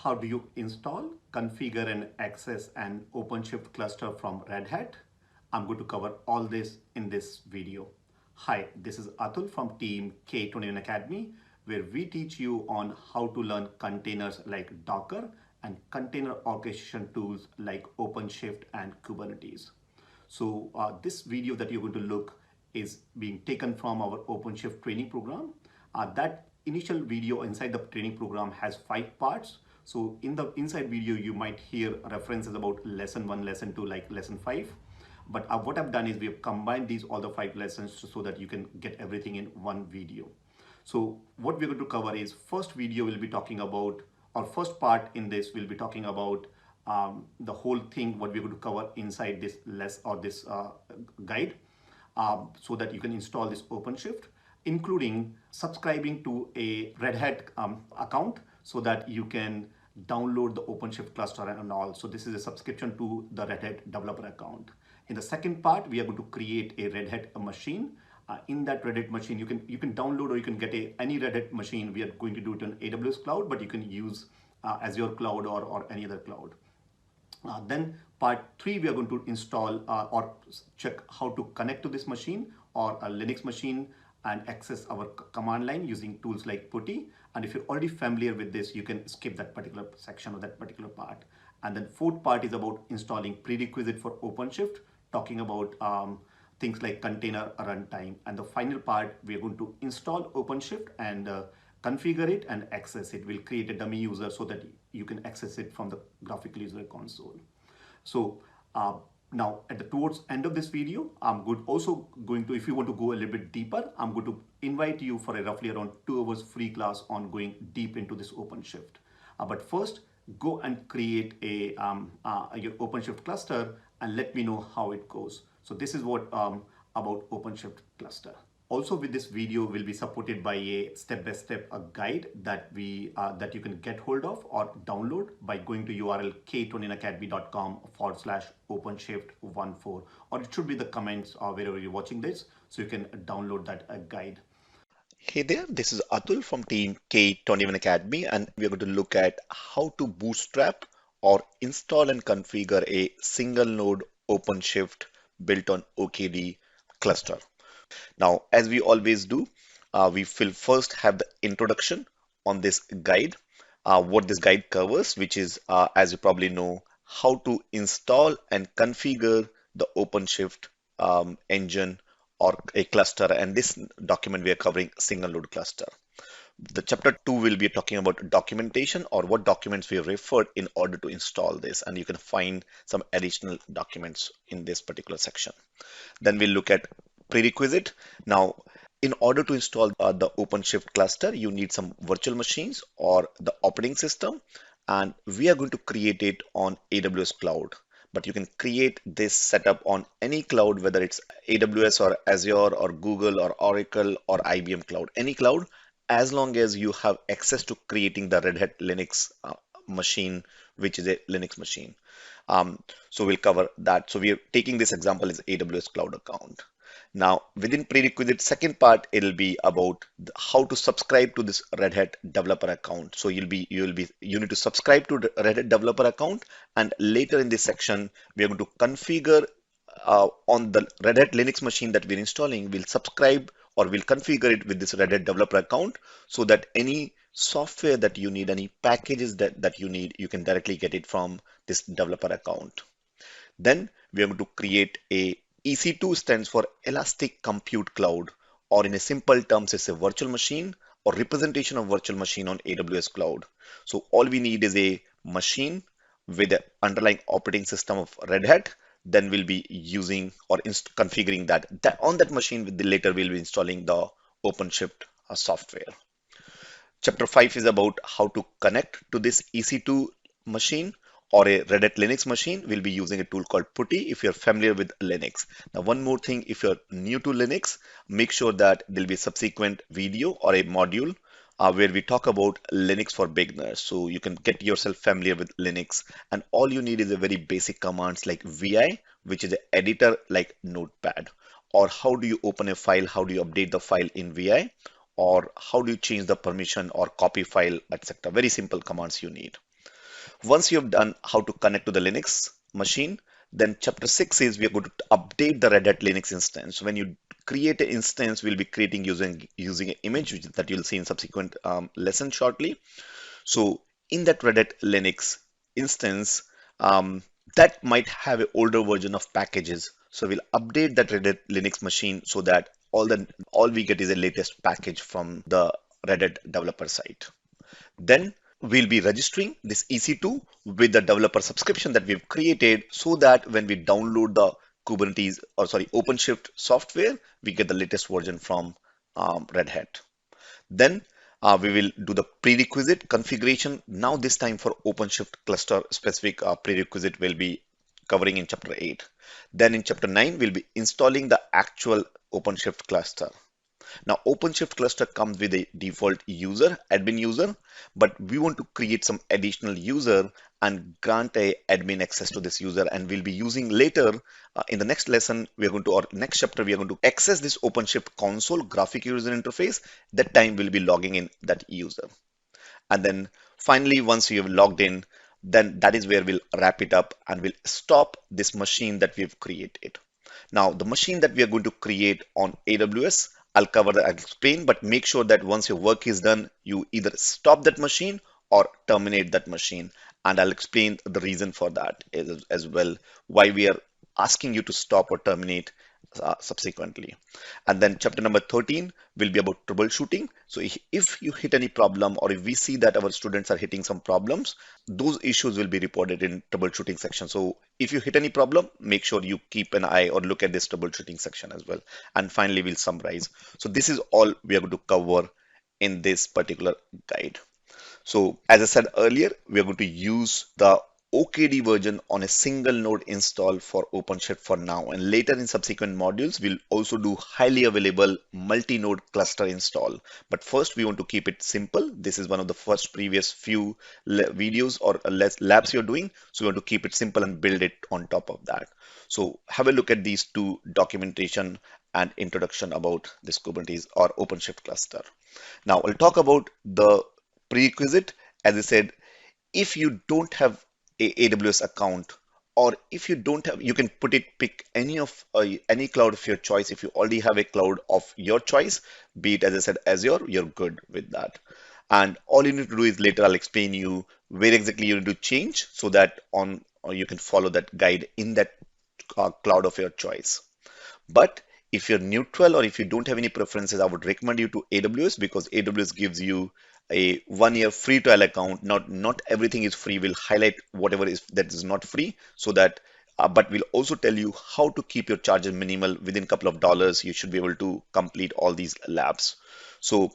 How do you install, configure and access an OpenShift cluster from Red Hat? I'm going to cover all this in this video. Hi, this is Atul from team K21Academy, where we teach you on how to learn containers like Docker and container orchestration tools like OpenShift and Kubernetes. So this video that you're going to look is being taken from our OpenShift training program. That initial video inside the training program has 5 parts. So in the inside video, you might hear references about lesson 1, lesson 2, like lesson 5. But what I've done is we have combined all the 5 lessons so that you can get everything in one video. So what we're going to cover is first video will be talking about, or first part in this will be talking about the whole thing, what we're going to cover inside this guide, so that you can install this OpenShift, including subscribing to a Red Hat account so that you can download the OpenShift cluster and all. So this is a subscription to the Red Hat developer account. In the second part, we are going to create a Red Hat machine. In that Red Hat machine, you can download or you can get any Red Hat machine. We are going to do it on AWS cloud, but you can use Azure cloud or any other cloud. Then part 3, we are going to install or check how to connect to this machine or a Linux machine and access our command line using tools like Putty. And if you're already familiar with this, you can skip that particular section or that particular part. And then fourth part is about installing prerequisite for OpenShift, talking about things like container runtime. And the final part, we are going to install OpenShift and configure it and access it. We'll create a dummy user so that you can access it from the graphical user console. So now towards end of this video, I'm also going to, if you want to go a little bit deeper, I'm going to invite you for a roughly around 2 hours free class on going deep into this OpenShift. But first, go and create your OpenShift cluster and let me know how it goes. So this is what about OpenShift cluster. Also with this video will be supported by a step-by-step guide that you can get hold of or download by going to URL k21academy.com/OpenShift14, or it should be the comments or wherever you're watching this, so you can download that guide. Hey there, this is Atul from team K21Academy, and we're going to look at how to bootstrap or install and configure a single node OpenShift built on OKD cluster. Now, as we always do, we will first have the introduction on this guide, what this guide covers, which is, as you probably know, how to install and configure the OpenShift engine or a cluster. And this document we are covering single node cluster. The chapter 2 will be talking about documentation or what documents we have referred in order to install this. And you can find some additional documents in this particular section. Then we'll look at prerequisite. Now, in order to install the OpenShift cluster, you need some virtual machines or the operating system, and we are going to create it on AWS cloud. But you can create this setup on any cloud, whether it's AWS or Azure or Google or Oracle or IBM cloud, any cloud, as long as you have access to creating the Red Hat Linux machine, which is a Linux machine. So we'll cover that. So we are taking this example as AWS cloud account. Now, within prerequisite, second part, it'll be about how to subscribe to this Red Hat developer account. So you need to subscribe to the Red Hat developer account, and later in this section, we are going to configure on the Red Hat Linux machine that we're installing. We'll subscribe or we'll configure it with this Red Hat developer account so that any software that you need, any packages that you need, you can directly get it from this developer account. Then we are going to create a EC2 stands for Elastic Compute Cloud, or in a simple terms, it's a virtual machine or representation of virtual machine on AWS cloud. So all we need is a machine with the underlying operating system of Red Hat. Then we'll be using or configuring that on that machine. Later we'll be installing the OpenShift software. Chapter 5 is about how to connect to this EC2 machine or a Red Hat Linux machine. We'll be using a tool called Putty if you're familiar with Linux. Now, one more thing, if you're new to Linux, make sure that there'll be a subsequent video or a module where we talk about Linux for beginners. So you can get yourself familiar with Linux, and all you need is a very basic commands like vi, which is an editor like Notepad, or how do you open a file, how do you update the file in vi, or how do you change the permission or copy file, etc. Very simple commands you need. Once you have done how to connect to the Linux machine, then chapter 6 is we are going to update the Red Hat Linux instance. When you create an instance, we'll be creating using an image that you'll see in subsequent lesson shortly. So in that Red Hat Linux instance, that might have an older version of packages. So we'll update that Red Hat Linux machine so that all we get is a latest package from the Red Hat developer site. Then we'll be registering this EC2 with the developer subscription that we've created so that when we download the Kubernetes or sorry OpenShift software, we get the latest version from Red Hat. Then we will do the prerequisite configuration. Now this time for OpenShift cluster specific prerequisite will be covering in chapter 8. Then in chapter 9, we'll be installing the actual OpenShift cluster. Now, OpenShift cluster comes with a default user, admin user, but we want to create some additional user and grant a admin access to this user. And we'll be using later in the next lesson, or next chapter, we are going to access this OpenShift console graphic user interface. That time we'll be logging in that user. And then finally, once we have logged in, then that is where we'll wrap it up and we'll stop this machine that we've created. Now, the machine that we are going to create on AWS, I'll explain, but make sure that once your work is done, you either stop that machine or terminate that machine. And I'll explain the reason for that as well, why we are asking you to stop or terminate subsequently. And then chapter number 13 will be about troubleshooting. So if you hit any problem or if we see that our students are hitting some problems, those issues will be reported in troubleshooting section. So if you hit any problem, make sure you keep an eye or look at this troubleshooting section as well. And finally, we'll summarize. So this is all we are going to cover in this particular guide. So as I said earlier, we are going to use the OKD version on a single node install for OpenShift for now, and later in subsequent modules we'll also do highly available multi-node cluster install. But first we want to keep it simple. This is one of the first previous few videos or labs you're doing, so we want to keep it simple and build it on top of that. So have a look at these two documentation and introduction about this Kubernetes or OpenShift cluster. Now I'll talk about the prerequisite. As I said, if you don't have a AWS account, or if you don't have, you can pick any cloud of your choice. If you already have a cloud of your choice, be it, as I said, Azure, you're good with that. And all you need to do is later I'll explain you where exactly you need to change so that or you can follow that guide in that cloud of your choice. But if you're neutral or if you don't have any preferences, I would recommend you to AWS because AWS gives you a 1-year free trial account. Not everything is free. We'll highlight whatever that is not free so that, but we'll also tell you how to keep your charges minimal. Within a couple of dollars, you should be able to complete all these labs. So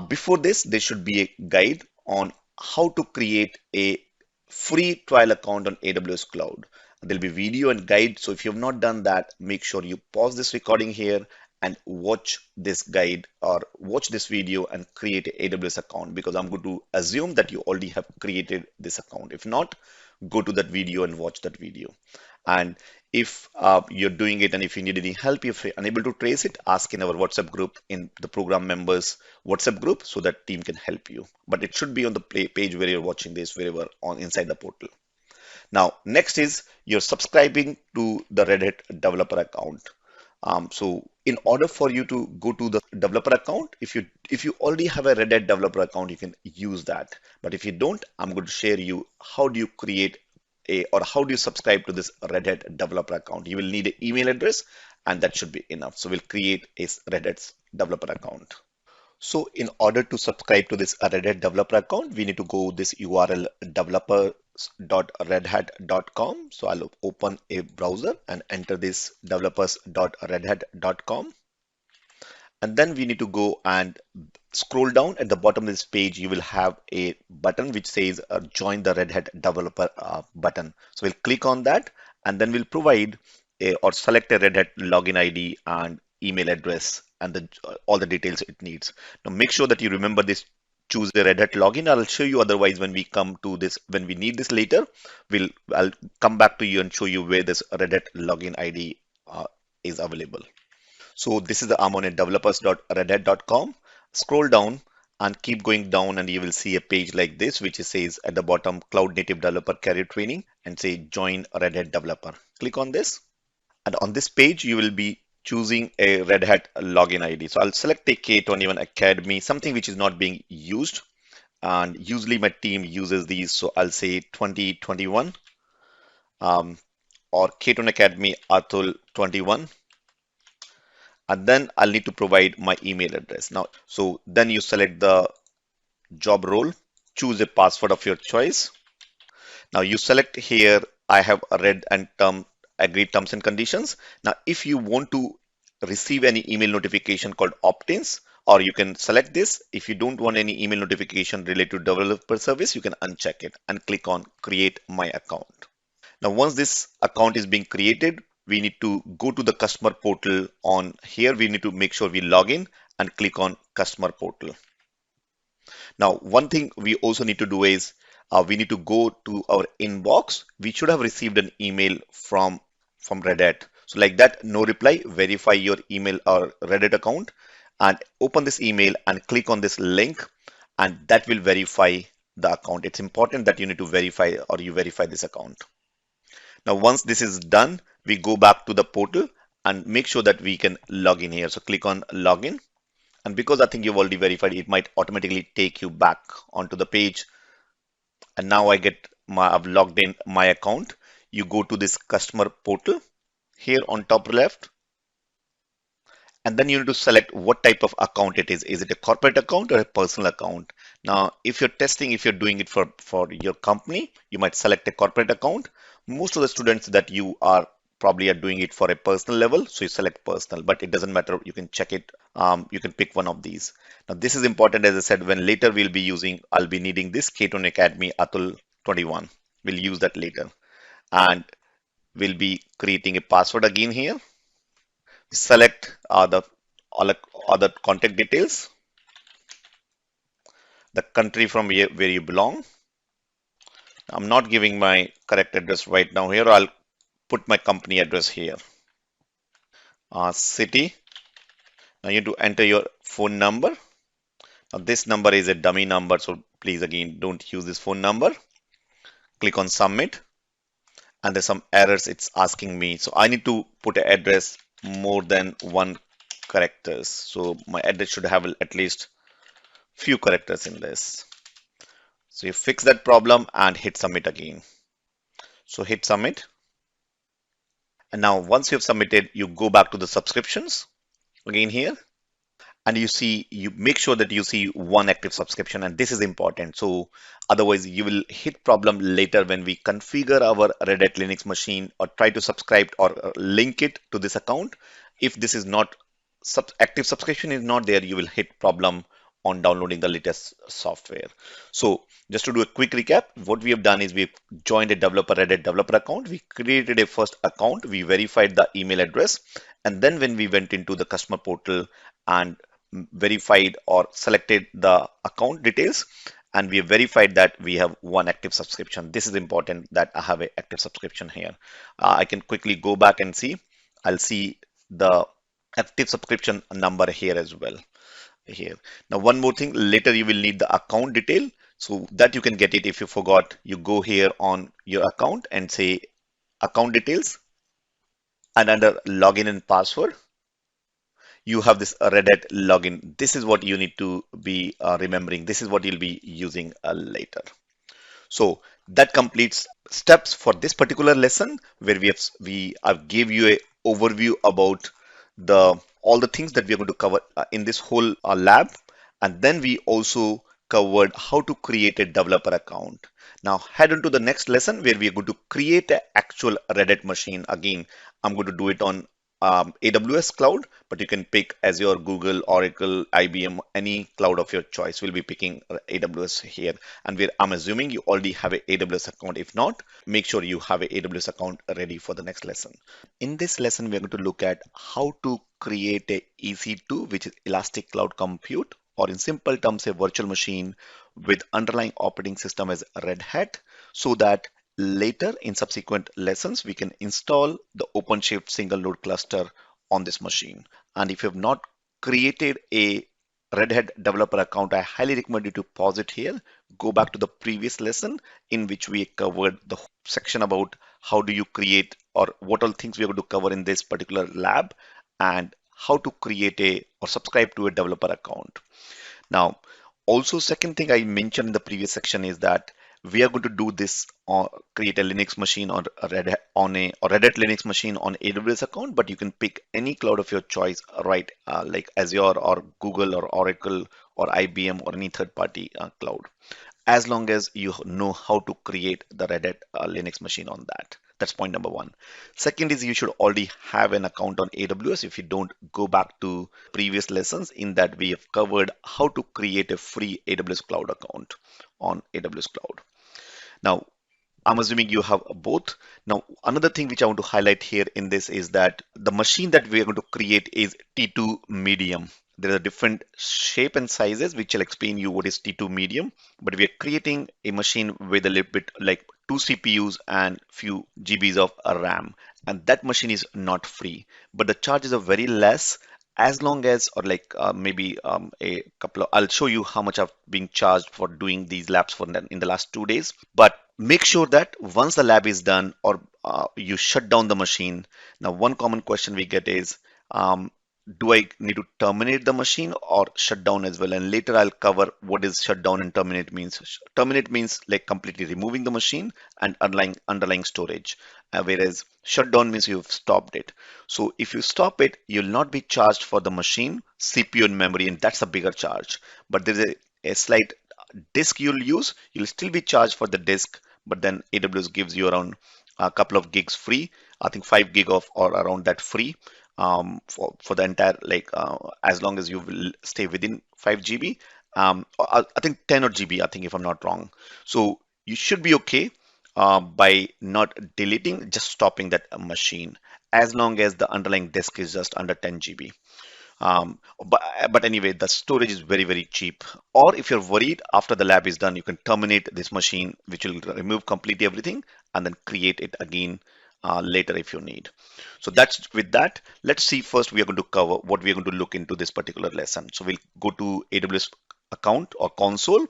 before this, there should be a guide on how to create a free trial account on AWS Cloud. There'll be video and guide. So if you have not done that, make sure you pause this recording here and watch this guide or watch this video and create an AWS account, because I'm going to assume that you already have created this account. If not, go to that video and watch that video. And if you're doing it and if you need any help, if you're unable to trace it, ask in our WhatsApp group, in the program members WhatsApp group, so that team can help you. But it should be on the page where you're watching this, wherever on inside the portal. Now, next is you're subscribing to the Red Hat developer account. So in order for you to go to the developer account, if you already have a Red Hat developer account, you can use that. But if you don't, I'm going to share you how do you create how do you subscribe to this Red Hat developer account. You will need an email address and that should be enough. So we'll create a Red Hat developer account. So in order to subscribe to this Red Hat developer account, we need to go this URL developers.redhat.com. So I'll open a browser and enter this developers.redhat.com. And then we need to go and scroll down. At the bottom of this page, you will have a button which says join the Red Hat developer button. So we'll click on that and then we'll provide or select a Red Hat login ID and email address and all the details it needs. Now make sure that you remember this, choose the Red Hat login. I'll show you otherwise when we come to this, when we need this later, I'll come back to you and show you where this Red Hat login ID is available. So this is I'm on developers.redhat.com. Scroll down and keep going down, and you will see a page like this, which says at the bottom, Cloud Native Developer Career Training, and say Join a Red Hat Developer. Click on this. And on this page, you will be choosing a Red Hat login ID. So I'll select a K21Academy, something which is not being used. And usually my team uses these. So I'll say 2021 or K21Academy Atul 21. And then I'll need to provide my email address. Now, so then you select the job role, choose a password of your choice. Now you select here, I have read and agreed terms and conditions. Now, if you want to receive any email notification called opt-ins, or you can select this. If you don't want any email notification related to developer service, you can uncheck it and click on create my account. Now, once this account is being created, we need to go to the customer portal. On here, we need to make sure we log in and click on customer portal. Now, one thing we also need to do is we need to go to our inbox. We should have received an email from Red Hat. So like that, no reply, verify your email or Red Hat account and open this email and click on this link, and that will verify the account. It's important that you need to verify or you verify this account. Now, once this is done, we go back to the portal and make sure that we can log in here. So click on login. And because I think you've already verified, it might automatically take you back onto the page. And now I've logged in my account. You go to this customer portal here on top left. And then you need to select what type of account it is. Is it a corporate account or a personal account? Now, if you're testing, if you're doing it for your company, you might select a corporate account. Most of the students that you are probably are doing it for a personal level, so you select personal, but it doesn't matter. You can check it. You can pick one of these. Now, this is important, as I said, when later I'll be needing this K21Academy Atul 21. We'll use that later. And we'll be creating a password again here. Select the other contact details, the country from where you belong. I'm not giving my correct address right now here. I'll put my company address here. City. Now you need to enter your phone number. Now this number is a dummy number, so please again don't use this phone number. Click on submit, and there's some errors it's asking me. So I need to put an address more than 1 characters. So my address should have at least few characters in this. So you fix that problem and hit submit again. So hit submit. And now once you've submitted, you go back to the subscriptions again here. And you make sure that you see one active subscription, and this is important. So otherwise you will hit problem later when we configure our Red Hat Linux machine or try to subscribe or link it to this account. If this is not active subscription is not there, you will hit problem on downloading the latest software. So just to do a quick recap, what we have done is we've joined a Red Hat developer account. We created a first account. We verified the email address. And then when we went into the customer portal and verified or selected the account details, and we have verified that we have one active subscription. This is important that I have an active subscription here. I can quickly go back and see. I'll see the active subscription number here as well. Here. Now, one more thing, later you will need the account detail, so that you can get it if you forgot. You go here on your account and say account details, and under login and password, you have this Red Hat login. This is what you need to be remembering. This is what you'll be using later. So that completes steps for this particular lesson, where I've gave you a overview about all the things that we are going to cover in this whole lab. And then we also covered how to create a developer account. Now head on to the next lesson, where we are going to create an actual Red Hat machine. Again, I'm going to do it on AWS cloud, but you can pick Azure, Google, Oracle, IBM, any cloud of your choice. We'll be picking AWS here, and I'm assuming you already have an AWS account. If not, make sure you have an AWS account ready for the next lesson. In this lesson, we're going to look at how to create a EC2, which is Elastic Cloud Compute, or in simple terms, a virtual machine with underlying operating system as Red Hat, so that later in subsequent lessons, we can install the OpenShift single node cluster on this machine. And if you have not created a Red Hat developer account, I highly recommend you to pause it here. Go back to the previous lesson in which we covered the section about how do you create or what all things we are going to cover in this particular lab and how to create a or subscribe to a developer account. Now, also second thing I mentioned in the previous section is that we are going to do this or create a Linux machine or a Red Hat on a or Red Hat Linux machine on AWS account, but you can pick any cloud of your choice, right? Like Azure or Google or Oracle or IBM or any third-party cloud, as long as you know how to create the Red Hat Linux machine on that. That's point number one. Second is you should already have an account on AWS. If you don't, go back to previous lessons in that we have covered how to create a free AWS cloud account on AWS cloud. Now, I'm assuming you have both. Now, another thing which I want to highlight here in this is that the machine that we are going to create is T2 medium. There are different shape and sizes, which will explain you what is T2 medium, but we are creating a machine with a little bit like 2 CPUs and few GBs of RAM. And that machine is not free, but the charges are very less as long as, or like maybe a couple of, I'll show you how much I've been charged for doing these labs for in the last 2 days. But make sure that once the lab is done or you shut down the machine. Now, one common question we get is, do I need to terminate the machine or shut down as well? And later I'll cover what is shut down and terminate means. Terminate means like completely removing the machine and underlying storage, whereas shut down means you've stopped it. So if you stop it, you'll not be charged for the machine, CPU and memory, and that's a bigger charge. But there's a slight disk you'll use. You'll still be charged for the disk, but then AWS gives you around a couple of gigs free. I think 5 gig of or around that free for the entire like as long as you will stay within 5 GB. I think 10 or GB, I think if I'm not wrong. So you should be okay by not deleting, just stopping that machine as long as the underlying disk is just under 10 GB. But anyway, the storage is very, very cheap. Or if you're worried after the lab is done, you can terminate this machine, which will remove completely everything and then create it again later if you need. So that's with that. Let's see first we are going to cover what we are going to look into this particular lesson. So we'll go to AWS account or console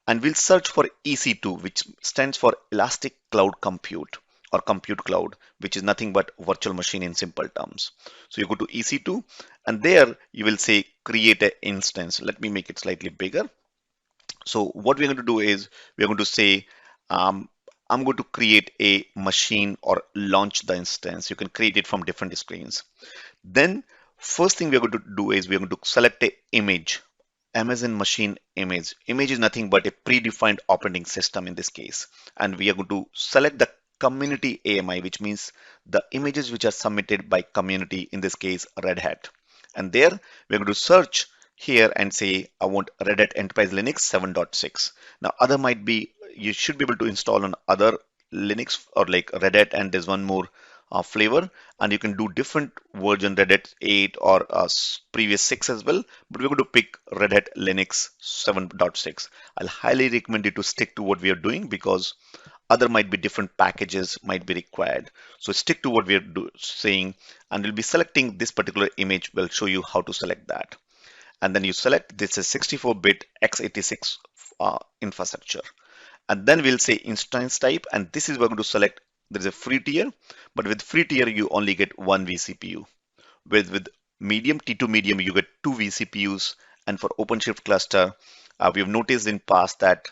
and we'll search for EC2, which stands for Elastic Cloud Compute or Compute Cloud, which is nothing but virtual machine in simple terms. So you go to EC2 and there you will say create an instance. Let me make it slightly bigger. So what we're going to do is we're going to say I'm going to create a machine or launch the instance. You can create it from different screens. Then first thing we're going to do is we're going to select an image. Amazon machine image. Image is nothing but a predefined operating system in this case. And we are going to select the community AMI, which means the images which are submitted by community, in this case, Red Hat. And there we're going to search here and say, I want Red Hat Enterprise Linux 7.6. Now, other might be, you should be able to install on other Linux or like Red Hat, and there's one more flavor, and you can do different version, Red Hat 8 or previous 6 as well, but we're going to pick Red Hat Linux 7.6. I'll highly recommend you to stick to what we are doing because other might be different packages might be required. So stick to what we are saying, and we'll be selecting this particular image. We'll show you how to select that. And then you select this is 64-bit x86 infrastructure. And then we'll say instance type, and this is we're going to select. There is a free tier, but with free tier you only get 1 vCPU. With medium, T2 medium, you get 2 vCPUs. And for OpenShift cluster, we have noticed in past that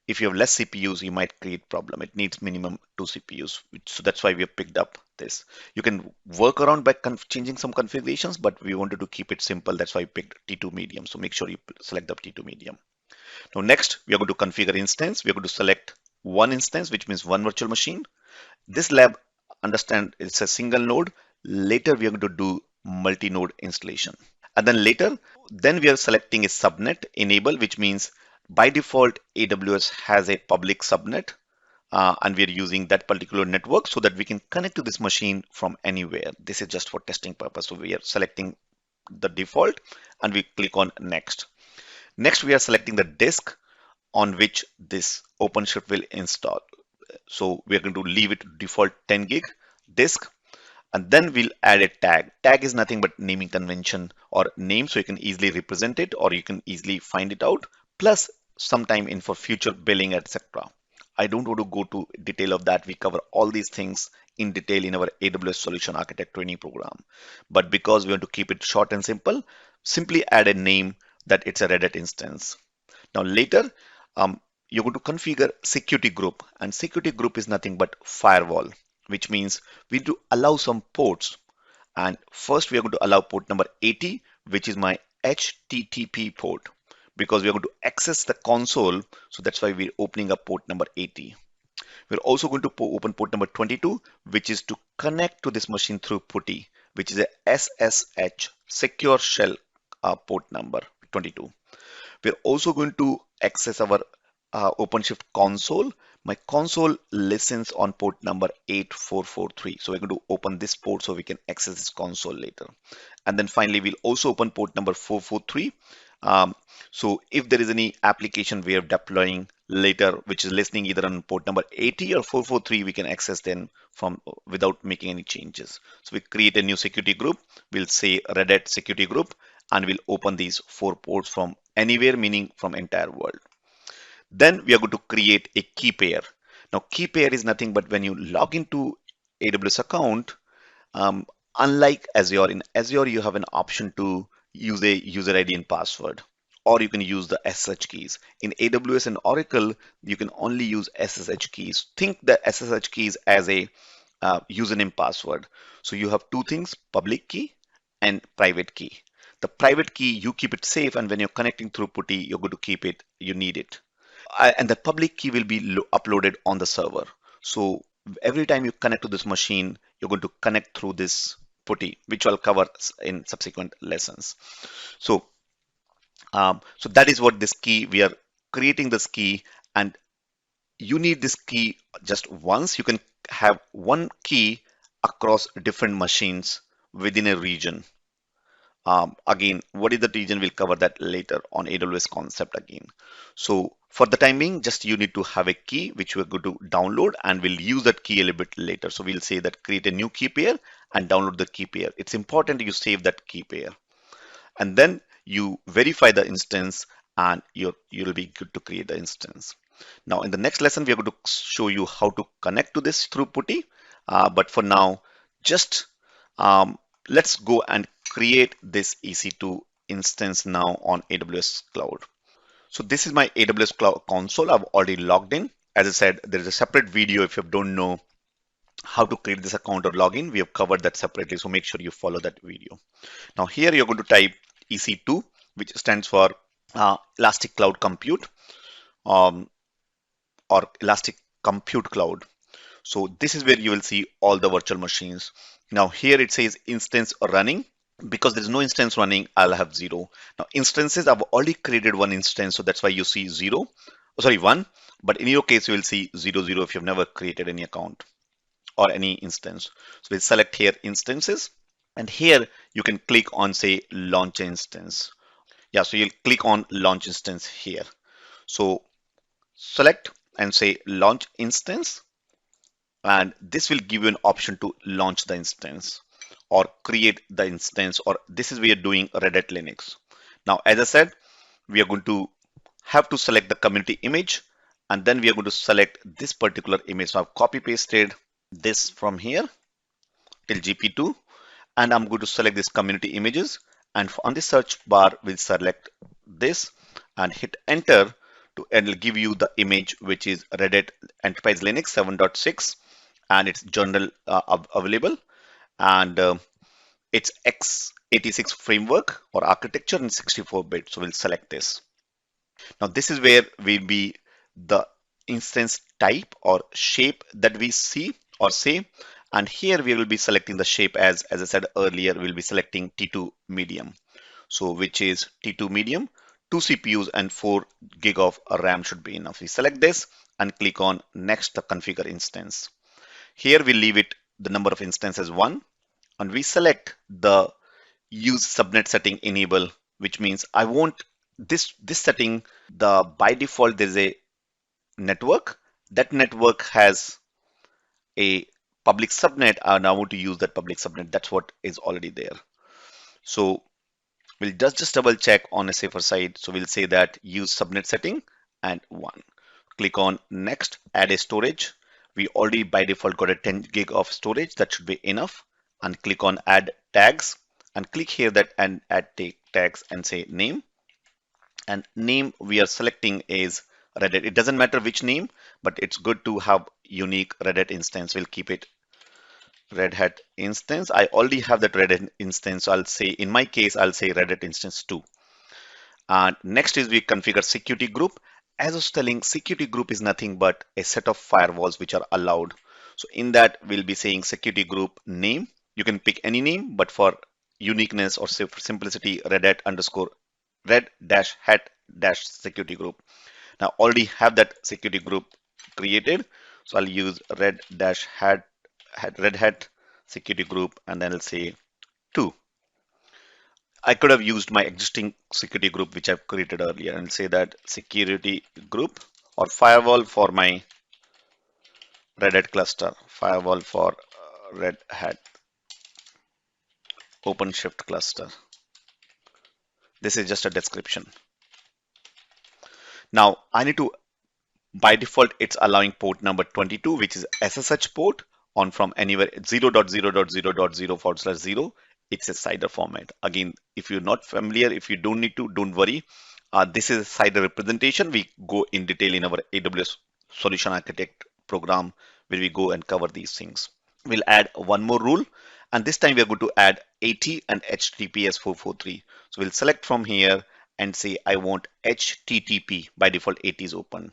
if you have less CPUs, you might create problem. It needs minimum 2 CPUs. So that's why we have picked up this. You can work around by changing some configurations, but we wanted to keep it simple. That's why we picked T2 medium. So make sure you select the T2 medium. Now next, we are going to configure instance. We are going to select one instance, which means one virtual machine. This lab, understand, it's a single node. Later, we are going to do multi-node installation. And then later, then we are selecting a subnet enable, which means by default, AWS has a public subnet, and we are using that particular network so that we can connect to this machine from anywhere. This is just for testing purpose. So we are selecting the default and we click on next. Next, we are selecting the disk on which this OpenShift will install. So we are going to leave it default 10 gig disk. And then we'll add a tag. Tag is nothing but naming convention or name, so you can easily represent it or you can easily find it out, plus sometime in for future billing, etc. I don't want to go to detail of that. We cover all these things in detail in our AWS Solution Architect training program. But because we want to keep it short and simple, simply add a name that it's a Red Hat instance. Now later, you're going to configure security group, and security group is nothing but firewall, which means we do allow some ports. And first we are going to allow port number 80, which is my HTTP port, because we are going to access the console. So that's why we're opening up port number 80. We're also going to open port number 22, which is to connect to this machine through Putty, which is a SSH secure shell port number 22. We're also going to access our OpenShift console. My console listens on port number 8443. So we're going to open this port so we can access this console later. And then finally, we'll also open port number 443. So if there is any application we are deploying later, which is listening either on port number 80 or 443, we can access them from without making any changes. So we create a new security group. We'll say Red Hat security group, and we'll open these 4 ports from anywhere, meaning from entire world. Then we are going to create a key pair. Now, key pair is nothing but when you log into AWS account, unlike Azure, in Azure, you have an option to use a user ID and password, or you can use the SSH keys. In AWS and Oracle, you can only use SSH keys. Think the SSH keys as a username password. So you have 2 things, public key and private key. The private key, you keep it safe, and when you're connecting through Putty, you're going to keep it, you need it. And the public key will be uploaded on the server. So every time you connect to this machine, you're going to connect through this Putty, which I'll cover in subsequent lessons. So, so that is what this key, we are creating this key, and you need this key just once. You can have one key across different machines within a region. Again, what is the region? We'll cover that later on AWS concept again. So for the time being, just you need to have a key which we're going to download, and we'll use that key a little bit later. So we'll say that create a new key pair and download the key pair. It's important you save that key pair, and then you verify the instance, and you'll be good to create the instance. Now in the next lesson, we are going to show you how to connect to this through Putty. But for now, just let's go and create this EC2 instance now on AWS Cloud. So this is my AWS Cloud console. I've already logged in. As I said, there is a separate video if you don't know how to create this account or login. We have covered that separately, so make sure you follow that video. Now here you're going to type EC2, which stands for Elastic Cloud Compute or Elastic Compute Cloud. So this is where you will see all the virtual machines. Now here it says instance running. Because there's no instance running, I'll have 0. Now instances, I've already created one instance, so that's why you see 1. But in your case, you will see 0 if you've never created any account or any instance. So we'll select here instances, and here you can click on say launch instance. Yeah, so you'll click on launch instance here. So select and say launch instance, and this will give you an option to launch the instance or create the instance, or this is where you're doing Red Hat Linux. Now, as I said, we are going to have to select the community image, and then we are going to select this particular image. So I've copy pasted this from here till GP2, and I'm going to select this community images, and on the search bar, we'll select this and hit enter and it'll give you the image, which is Red Hat Enterprise Linux 7.6, and it's general available. And it's x86 framework or architecture in 64-bit. So we'll select this. Now this is where will be the instance type or shape that we see or say. And here we will be selecting the shape as I said earlier, we'll be selecting T2 medium. So which is T2 medium, 2 CPUs and 4 gig of RAM should be enough. We select this and click on next, the configure instance. Here we leave it the number of instances 1, and we select the use subnet setting enable, which means I want this setting. The by default there's a network. That network has a public subnet, I now want to use that public subnet. That's what is already there. So we'll just double check on a safer side. So we'll say that use subnet setting and 1. Click on next, add a storage. We already by default got a 10 gig of storage. That should be enough. And click on add tags and click here that and add tags and say name. And name we are selecting is Red Hat. It doesn't matter which name, but it's good to have unique Red Hat instance. We'll keep it Red Hat instance. I already have that Red Hat instance. So I'll say, in my case, I'll say Red Hat instance 2. And next is we configure security group. As I was telling, security group is nothing but a set of firewalls which are allowed. So in that, we'll be saying security group name. You can pick any name, but for uniqueness or simplicity, Red Hat underscore red-hat security group. Now already have that security group created. So I'll use red hat security group and then I'll say 2. I could have used my existing security group which I've created earlier and say that security group or firewall for my Red Hat cluster, firewall for Red Hat OpenShift cluster. This is just a description. Now I need to, by default, it's allowing port number 22, which is SSH port on from anywhere 0.0.0.0/0. It's a CIDR format. Again, if you're not familiar, if you don't need to, don't worry. This is a CIDR representation. We go in detail in our AWS Solution Architect program where we go and cover these things. We'll add one more rule, and this time we are going to add AT and HTTPS 443. So we'll select from here and say I want HTTP. By default, AT is open.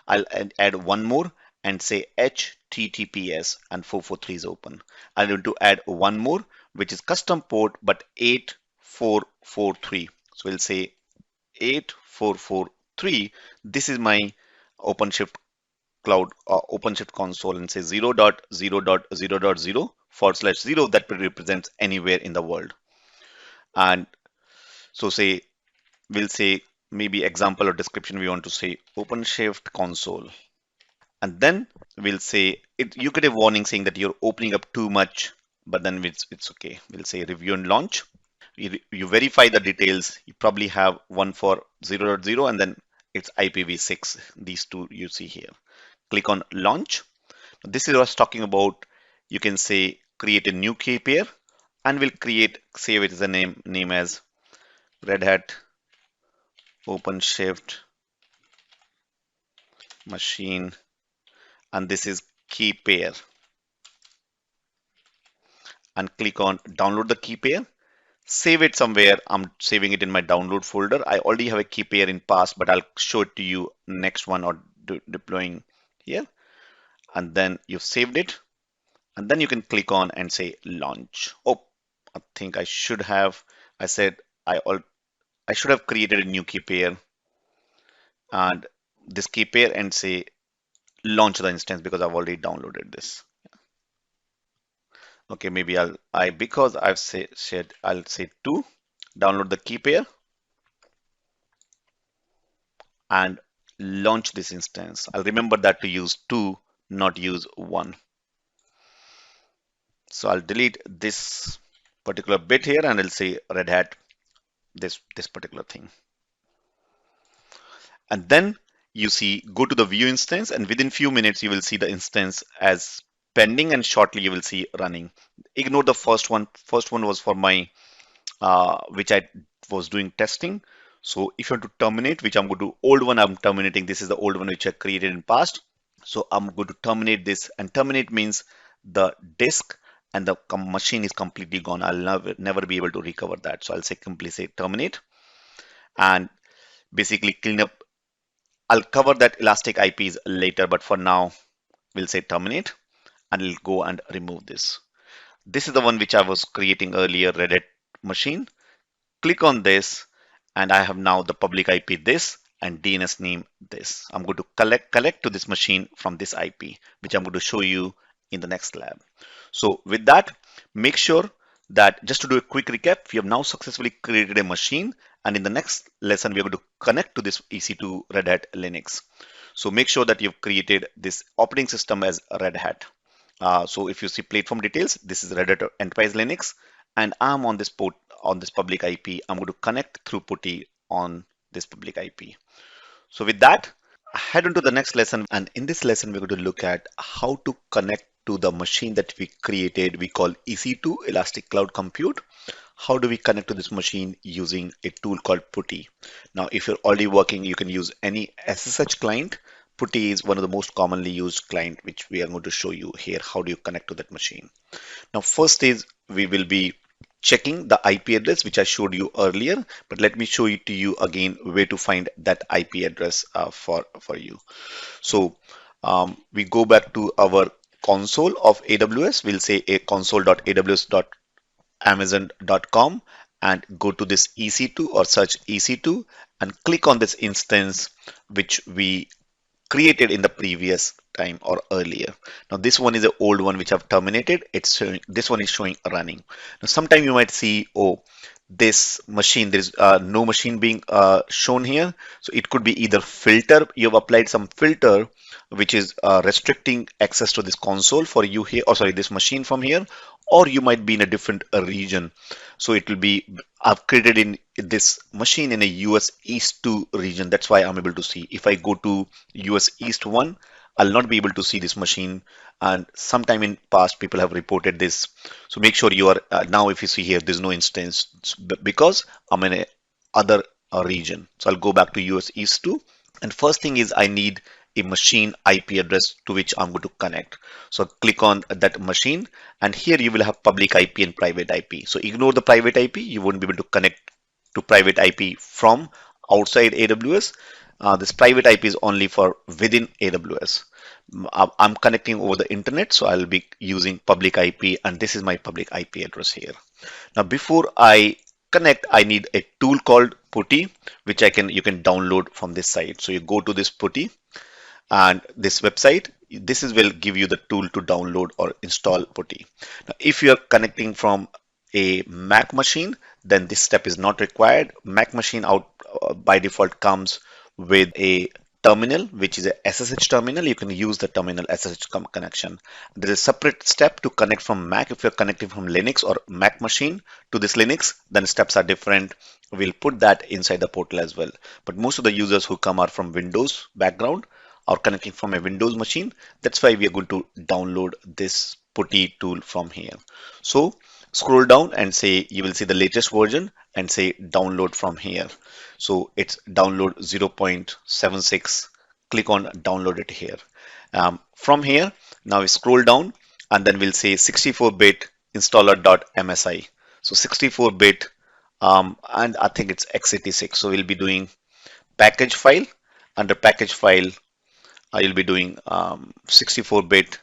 I'll add one more and say HTTPS and 443 is open. I'm going to add one more, which is custom port, but 8443. So we'll say 8443. This is my OpenShift cloud OpenShift console and say 0.0.0.0/0 that represents anywhere in the world. And so say, we'll say maybe example or description, we want to say OpenShift console. And then we'll say, you get a warning saying that you're opening up too much, but then it's okay. We'll say review and launch. You verify the details. You probably have one for 0.0 and then it's IPv6. These two you see here. Click on launch. This is what I was talking about. You can say create a new key pair and we'll save it as a name as Red Hat OpenShift machine, and this is key pair, and click on download the key pair. Save it somewhere. I'm saving it in my download folder. I already have a key pair in past, but I'll show it to you next one or deploying here. And then you've saved it, and then you can click on and say launch. Oh, I think I should have. I said I should have created a new key pair and this key pair and say launch the instance because I've already downloaded this. Okay, maybe because I've said I'll say 2, download the key pair and launch this instance. I'll remember that to use 2, not use 1. So I'll delete this particular bit here and I'll say Red Hat this particular thing. And then you see, go to the view instance, and within few minutes you will see the instance as pending, and shortly you will see running. Ignore the first one. First one was for my which I was doing testing. So if you want to terminate, which I'm going to old one, I'm terminating. This is the old one which I created in past. So I'm going to terminate this, and terminate means the disk and the machine is completely gone. I'll never be able to recover that. So I'll simply say terminate and basically clean up. I'll cover that elastic IPs later, but for now we'll say terminate and we'll go and remove this. This is the one which I was creating earlier, Red Hat machine. Click on this and I have now the public IP this and DNS name this. I'm going to collect to this machine from this IP, which I'm going to show you in the next lab. So with that, make sure that, just to do a quick recap, we have now successfully created a machine, and in the next lesson, we are going to connect to this EC2 Red Hat Linux. So make sure that you've created this operating system as Red Hat. So if you see platform details, this is Red Hat Enterprise Linux, and I'm on this port on this public IP. I'm going to connect through Putty on this public IP. So with that, head on to the next lesson, and in this lesson we're going to look at how to connect to the machine that we created, we call EC2, Elastic Cloud Compute. How do we connect to this machine using a tool called Putty? Now, if you're already working, you can use any SSH client. Putty is one of the most commonly used client, which we are going to show you here. How do you connect to that machine? Now, first is we will be checking the IP address, which I showed you earlier, but let me show it to you again where to find that IP address for you. So we go back to our console of AWS. We'll say a console.aws.amazon.com and go to this EC2 or search EC2 and click on this instance which we created in the previous time or earlier. Now this one is an old one which I've terminated. It's showing, this one is showing running. Now sometime you might see, oh, this machine, there is no machine being shown here. So it could be either filter, you've applied some filter which is restricting access to this console for you here, or sorry, this machine from here, or you might be in a different region. So it will be, I've created in this machine in a US East 2 region. That's why I'm able to see. If I go to US East 1, I'll not be able to see this machine, and sometime in past people have reported this. So make sure you are now, if you see here, there's no instance because I'm in a other region. So I'll go back to US East 2, and first thing is I need a machine IP address to which I'm going to connect. So click on that machine, and here you will have public IP and private IP. So ignore the private IP. You won't be able to connect to private IP from outside AWS. This private IP is only for within AWS. I'm connecting over the internet, so I'll be using public IP, and this is my public IP address here. Now, before I connect, I need a tool called Putty, which you can download from this site. So you go to this Putty and this website. This will give you the tool to download or install Putty. Now, if you are connecting from a Mac machine, then this step is not required. Mac machine out by default comes with a terminal, which is a SSH terminal. You can use the terminal SSH connection. There is a separate step to connect from Mac. If you're connecting from Linux or Mac machine to this Linux, then steps are different. We'll put that inside the portal as well. But most of the users who come are from Windows background or connecting from a Windows machine. That's why we are going to download this Putty tool from here. So scroll down and say, you will see the latest version and say download from here. So it's download 0.76. Click on download it here. From here, now we scroll down and then we'll say 64-bit installer.msi. So 64-bit and I think it's x86. So we'll be doing package file. Under package file, you'll be doing 64-bit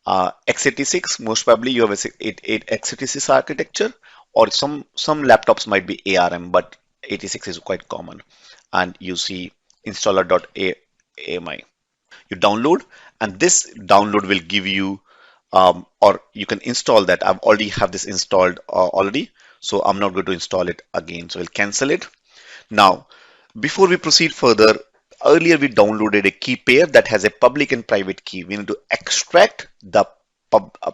x86. Most probably you have a x86 architecture, or some laptops might be ARM, but 86 is quite common. And you see installer.ami. You download, and this download will give you or you can install that. I've already have this installed already, so I'm not going to install it again. So we'll cancel it. Now, before we proceed further, earlier we downloaded a key pair that has a public and private key. We need to extract the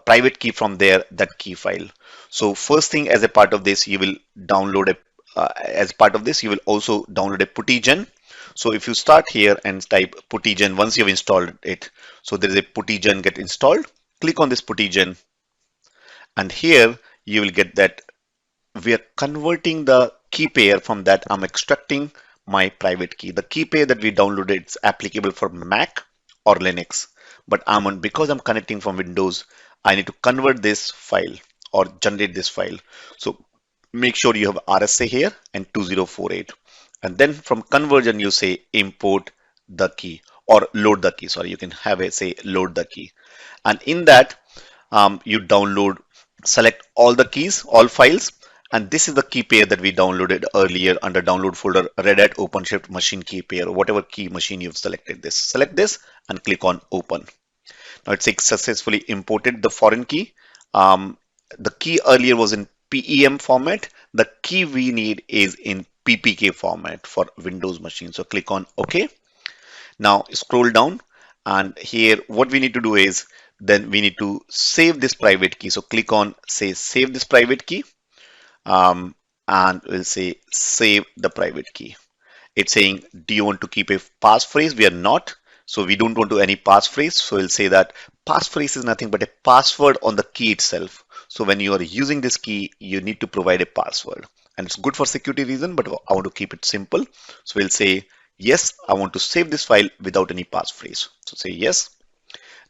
private key from there, that key file. So first thing, as a part of this, you will download as part of this, you will also download a PuttyGen. So if you start here and type PuttyGen, once you've installed it, so there is a PuttyGen get installed. Click on this PuttyGen, and here you will get that we are converting the key pair from that. I'm extracting my private key. The key pair that we downloaded is applicable for Mac or Linux, but because I'm connecting from Windows, I need to convert this file or generate this file. So make sure you have RSA here and 2048, and then from conversion you say import the key or load the key. Sorry, you can have it say load the key, and in that you select all the keys, all files. And this is the key pair that we downloaded earlier under download folder, Red Hat OpenShift machine key pair, or whatever key machine you've selected this. Select this and click on open. Now it's successfully imported the foreign key. The key earlier was in PEM format. The key we need is in PPK format for Windows machine. So click on OK. Now scroll down, and here what we need to do is then we need to save this private key. So click on say save this private key, and we'll say save the private key. It's saying, do you want to keep a passphrase? We are not. So we don't want to any passphrase. So we'll say that passphrase is nothing but a password on the key itself. So when you are using this key, you need to provide a password. And it's good for security reason, but I want to keep it simple. So we'll say, yes, I want to save this file without any passphrase. So say yes.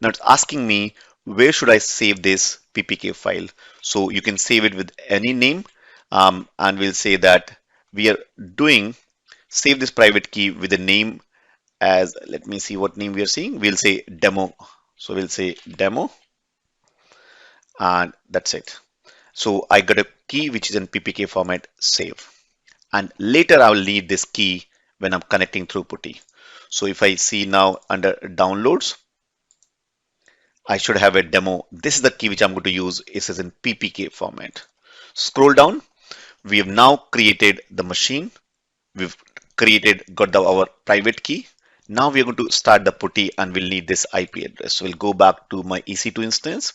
Now it's asking me, where should I save this PPK file? So you can save it with any name. And we'll say that we are doing save this private key with a name as, let me see what name we are seeing. We'll say demo. So we'll say demo, and that's it. So I got a key which is in PPK format, save. And later I will need this key when I'm connecting through Putty. So if I see now under downloads, I should have a demo. This is the key which I'm going to use. It is in PPK format. Scroll down. We have now created the machine. We've got our private key. Now we are going to start the Putty, and we'll need this IP address. So we'll go back to my EC2 instance.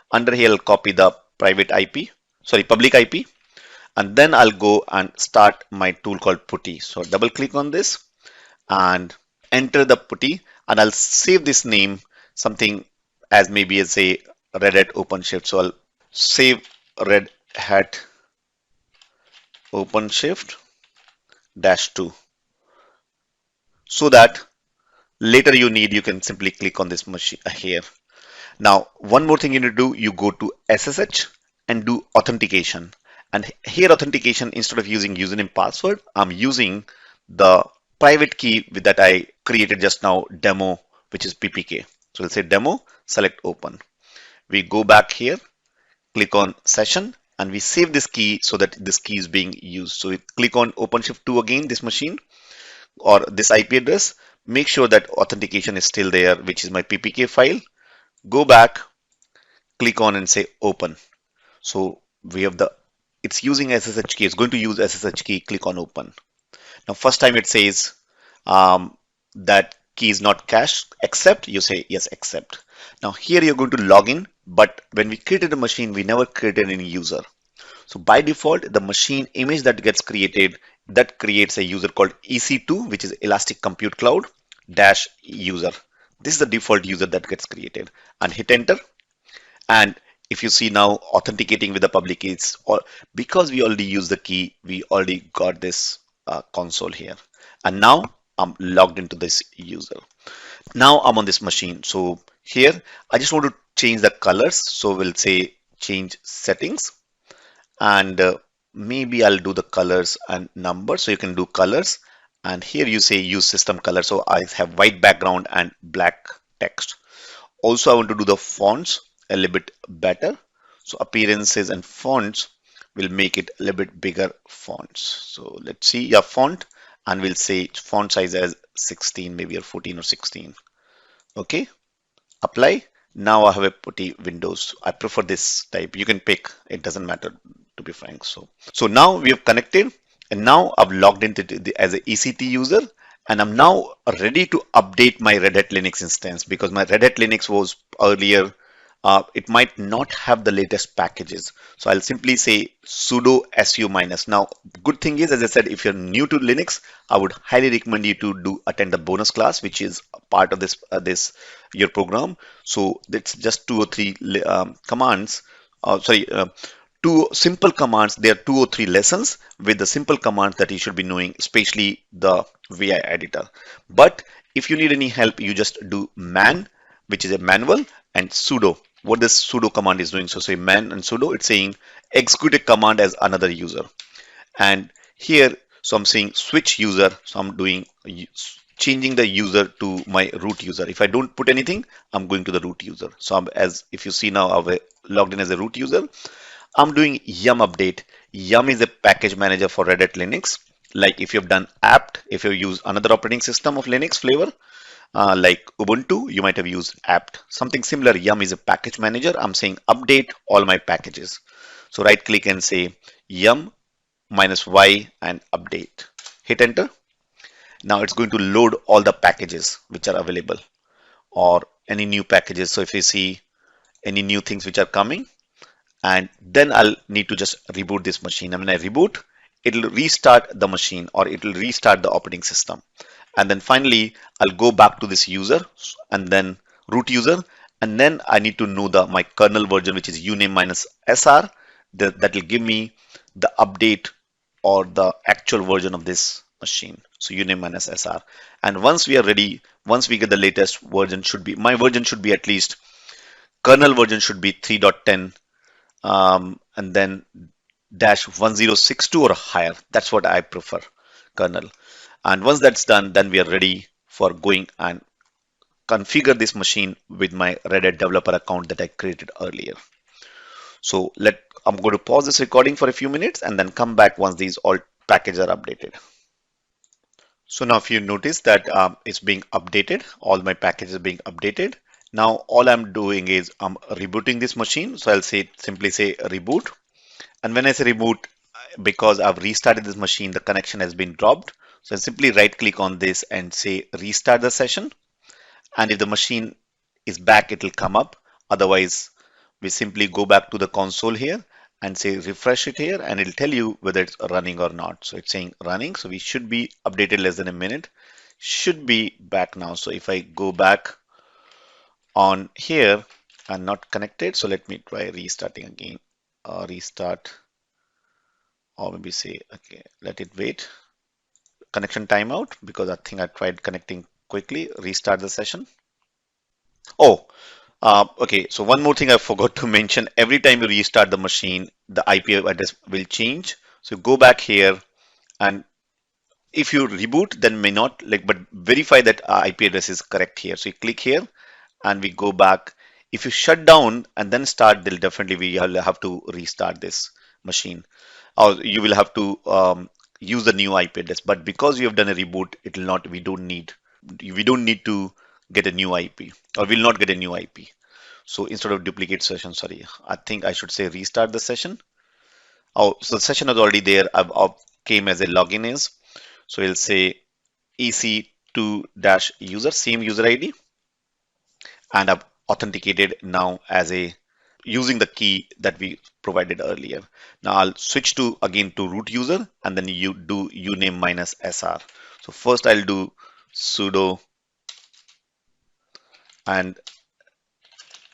Under here, I'll copy the public IP, and then I'll go and start my tool called Putty. So double click on this and enter the Putty, and I'll save this name something as maybe as a Red Hat OpenShift. So I'll save Red Hat OpenShift -2, so that later you can simply click on this machine here. Now, one more thing you need to do, you go to SSH and do authentication. And here authentication, instead of using username password, I'm using the private key that I created just now, demo, which is PPK. So we'll say demo, select open. We go back here, click on session, and we save this key so that this key is being used. So we click on OpenShift 2 again, this machine or this IP address. Make sure that authentication is still there, which is my PPK file. Go back, click on and say open. So we have it's using SSH key. It's going to use SSH key. Click on open. Now, first time it says that key is not cached, accept. You say yes, accept. Now here you're going to log in, but when we created a machine, we never created any user. So by default, the machine image that gets created, that creates a user called EC2, which is Elastic Compute Cloud -user. This is the default user that gets created, and hit enter. And if you see now authenticating with the public keys, or because we already used the key, we already got this console here. And now I'm logged into this user. Now I'm on this machine. So here I just want to change the colors. So we'll say change settings, and maybe I'll do the colors and numbers. So you can do colors, and here you say use system color. So I have white background and black text. Also, I want to do the fonts a little bit better. So appearances and fonts will make it a little bit bigger fonts. So let's see, yeah, font, and we'll say font size as 16, maybe, or 14 or 16. Okay, apply. Now I have a Putty Windows. I prefer this type. You can pick, it doesn't matter, to be frank. So now we have connected, and now I've logged into as an EC2 user, and I'm now ready to update my Red Hat Linux instance, because my Red Hat Linux was earlier, it might not have the latest packages. So I'll simply say sudo su minus. Now, good thing is, as I said, if you're new to Linux, I would highly recommend you to attend the bonus class, which is part of this your program. So it's just 2 or 3 commands. Two simple commands. There are 2 or 3 lessons with the simple commands that you should be knowing, especially the VI editor. But if you need any help, you just do man, which is a manual, and sudo. What this sudo command is doing. So say man and sudo, it's saying execute a command as another user. And here, so I'm saying switch user. So I'm doing changing the user to my root user. If I don't put anything, I'm going to the root user. So if you see now, I've logged in as a root user. I'm doing yum update. Yum is a package manager for Red Hat Linux. Like if you've done apt, if you use another operating system of Linux flavor, like Ubuntu, you might have used apt. Something similar, yum is a package manager. I'm saying update all my packages. So right click and say yum -y and update. Hit enter. Now it's going to load all the packages which are available, or any new packages. So if you see, any new things which are coming, and then I'll need to just reboot this machine. And when I reboot, it'll restart the machine, or it'll restart the operating system. And then finally, I'll go back to this user and then root user. And then I need to know my kernel version, which is uname minus SR. That will give me the update or the actual version of this machine. So uname minus SR. And once we are ready, once we get the latest version, my version should be at least, kernel version should be 3.10, and then -1062 or higher. That's what I prefer, kernel. And once that's done, then we are ready for going and configure this machine with my Red Hat developer account that I created earlier. So I'm going to pause this recording for a few minutes and then come back once these all packages are updated. So now if you notice that it's being updated, all my packages are being updated. Now all I'm doing is I'm rebooting this machine. So I'll simply say reboot. And when I say reboot, because I've restarted this machine, the connection has been dropped. So I simply right click on this and say restart the session. And if the machine is back, it will come up. Otherwise, we simply go back to the console here and say refresh it here, and it'll tell you whether it's running or not. So it's saying running. So we should be updated less than a minute. Should be back now. So if I go back on here and not connected, so let me try restarting again. Restart, or maybe say, okay, let it wait. Connection timeout, because I think I tried connecting quickly. Restart the session. Oh, okay. So one more thing I forgot to mention. Every time you restart the machine, the IP address will change. So go back here, and if you reboot, then may not but verify that IP address is correct here. So you click here, and we go back. If you shut down and then start, then definitely we have to restart this machine, or you will have to use the new IP address. But because you have done a reboot, it will not. We don't need to get a new IP, or will not get a new IP. So instead of duplicate session, sorry, I think I should say restart the session. Oh, so the session is already there. I've came as a login is. So we'll say EC2-user, same user ID, and I've authenticated now as using the key that we provided earlier. Now I'll switch again to root user, and then you do uname minus SR. So first I'll do sudo and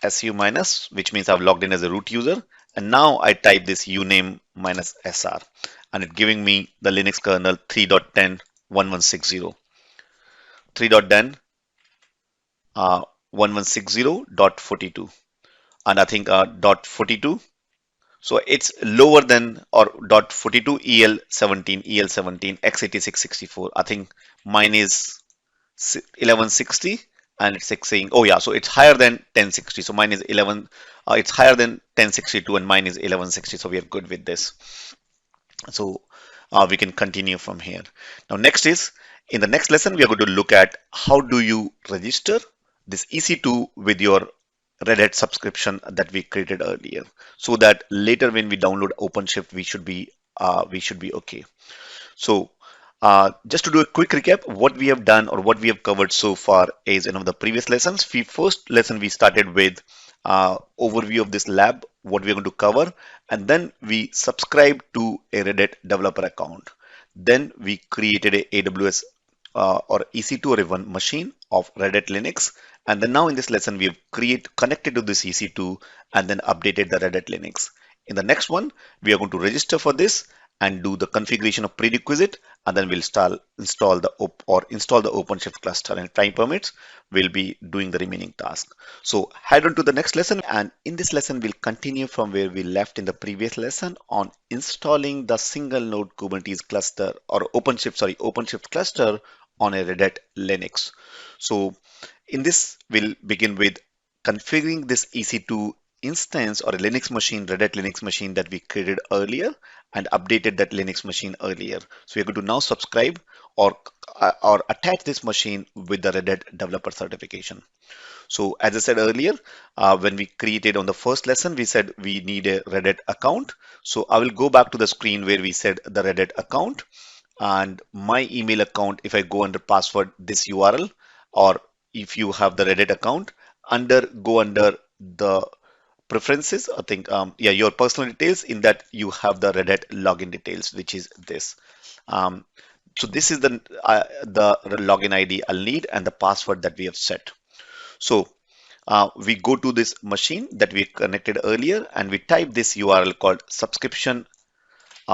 su minus, which means I've logged in as a root user. And now I type this uname minus SR, and it's giving me the Linux kernel 3.10.1160. 3.10 1160.42, and I think .42. So it's lower than, or .42 EL17 𝐸17 x86 64. I think mine is 1160, and it's saying, oh yeah, so it's higher than 1060. So mine is 11. It's higher than 1062, and mine is 1160. So we are good with this. So we can continue from here. Now next is, in the next lesson, we are going to look at how do you register this EC2 with your Red Hat subscription that we created earlier, so that later when we download OpenShift, we should be okay. So just to do a quick recap, what we have done or what we have covered so far is in the previous lessons. First lesson we started with overview of this lab, what we are going to cover, and then we subscribed to a Red Hat developer account. Then we created a AWS or EC2 or a one machine of Red Hat Linux, and then now in this lesson we have connected to this EC2 and then updated the Red Hat Linux. In the next one, we are going to register for this and do the configuration of prerequisite, and then we'll install the OpenShift cluster, and time permits, we'll be doing the remaining task. So head on to the next lesson, and in this lesson we'll continue from where we left in the previous lesson on installing the single node Kubernetes cluster or OpenShift cluster on a Red Hat Linux. So in this, we'll begin with configuring this EC2 instance or a Linux machine, Red Hat Linux machine that we created earlier and updated that Linux machine earlier. So we're going to now subscribe or attach this machine with the Red Hat developer certification. So as I said earlier, when we created on the first lesson, we said we need a Red Hat account. So I will go back to the screen where we said the Red Hat account, and my email account, if I go under password, this URL, or if you have the Red Hat account, go under the preferences, I think, yeah, your personal details. In that you have the Red Hat login details, which is this. Um, so this is the login ID I'll need and the password that we have set. So we go to this machine that we connected earlier and we type this URL called subscription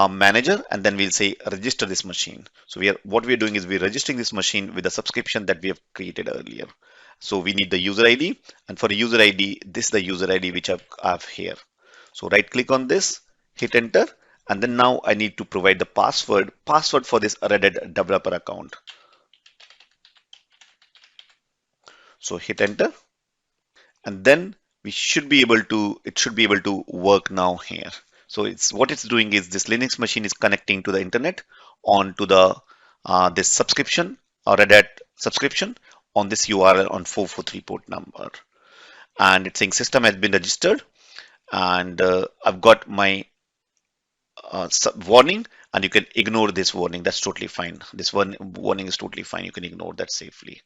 manager, and then we'll say register this machine. So what we're doing is we're registering this machine with the subscription that we have created earlier. So we need the user ID, and for the user ID, this is the user ID which I have here. So right click on this, hit enter, and then now I need to provide the password for this Red Hat developer account. So hit enter, and then it should be able to work now here. So what it's doing is this Linux machine is connecting to the internet onto the this subscription or Red Hat subscription on this URL on 443 port number, and it's saying system has been registered, and I've got my warning, and you can ignore this warning. That's totally fine. This warning is totally fine. You can ignore that safely.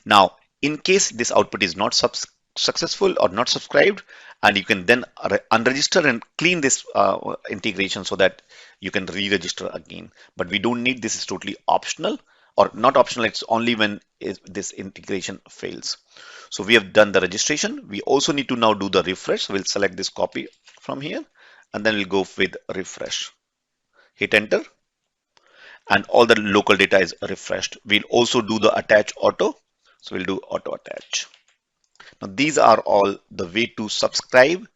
Now, in case this output is not successful or not subscribed, and you can then unregister and clean this integration so that you can re-register again. But we don't need this. Is totally optional, or not optional. It's only when this integration fails. So we have done the registration. We also need to now do the refresh. We'll select this copy from here, and then we'll go with refresh. Hit enter, and all the local data is refreshed. We'll also do the attach auto. So we'll do auto attach. Now these are all the way to subscribe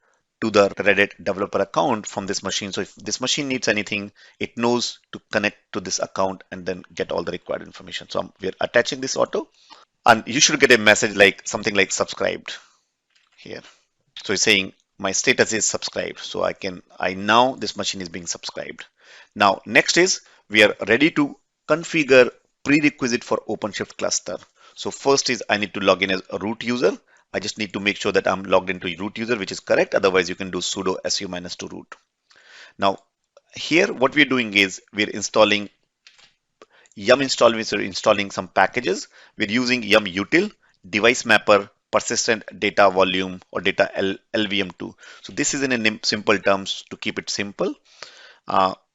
to the Red Hat developer account from this machine. So if this machine needs anything, it knows to connect to this account and then get all the required information. So we're attaching this auto, and you should get a message like something like subscribed here. So it's saying my status is subscribed. So now this machine is being subscribed. Now, next is we are ready to configure prerequisite for OpenShift cluster. So first is I need to log in as a root user. I just need to make sure that I'm logged into root user, which is correct. Otherwise, you can do sudo su -2 root. Now, here what we're doing is we're installing yum install, which are installing some packages. We're using yum util, device mapper, persistent data volume, or data LVM2. So this is in simple terms to keep it simple.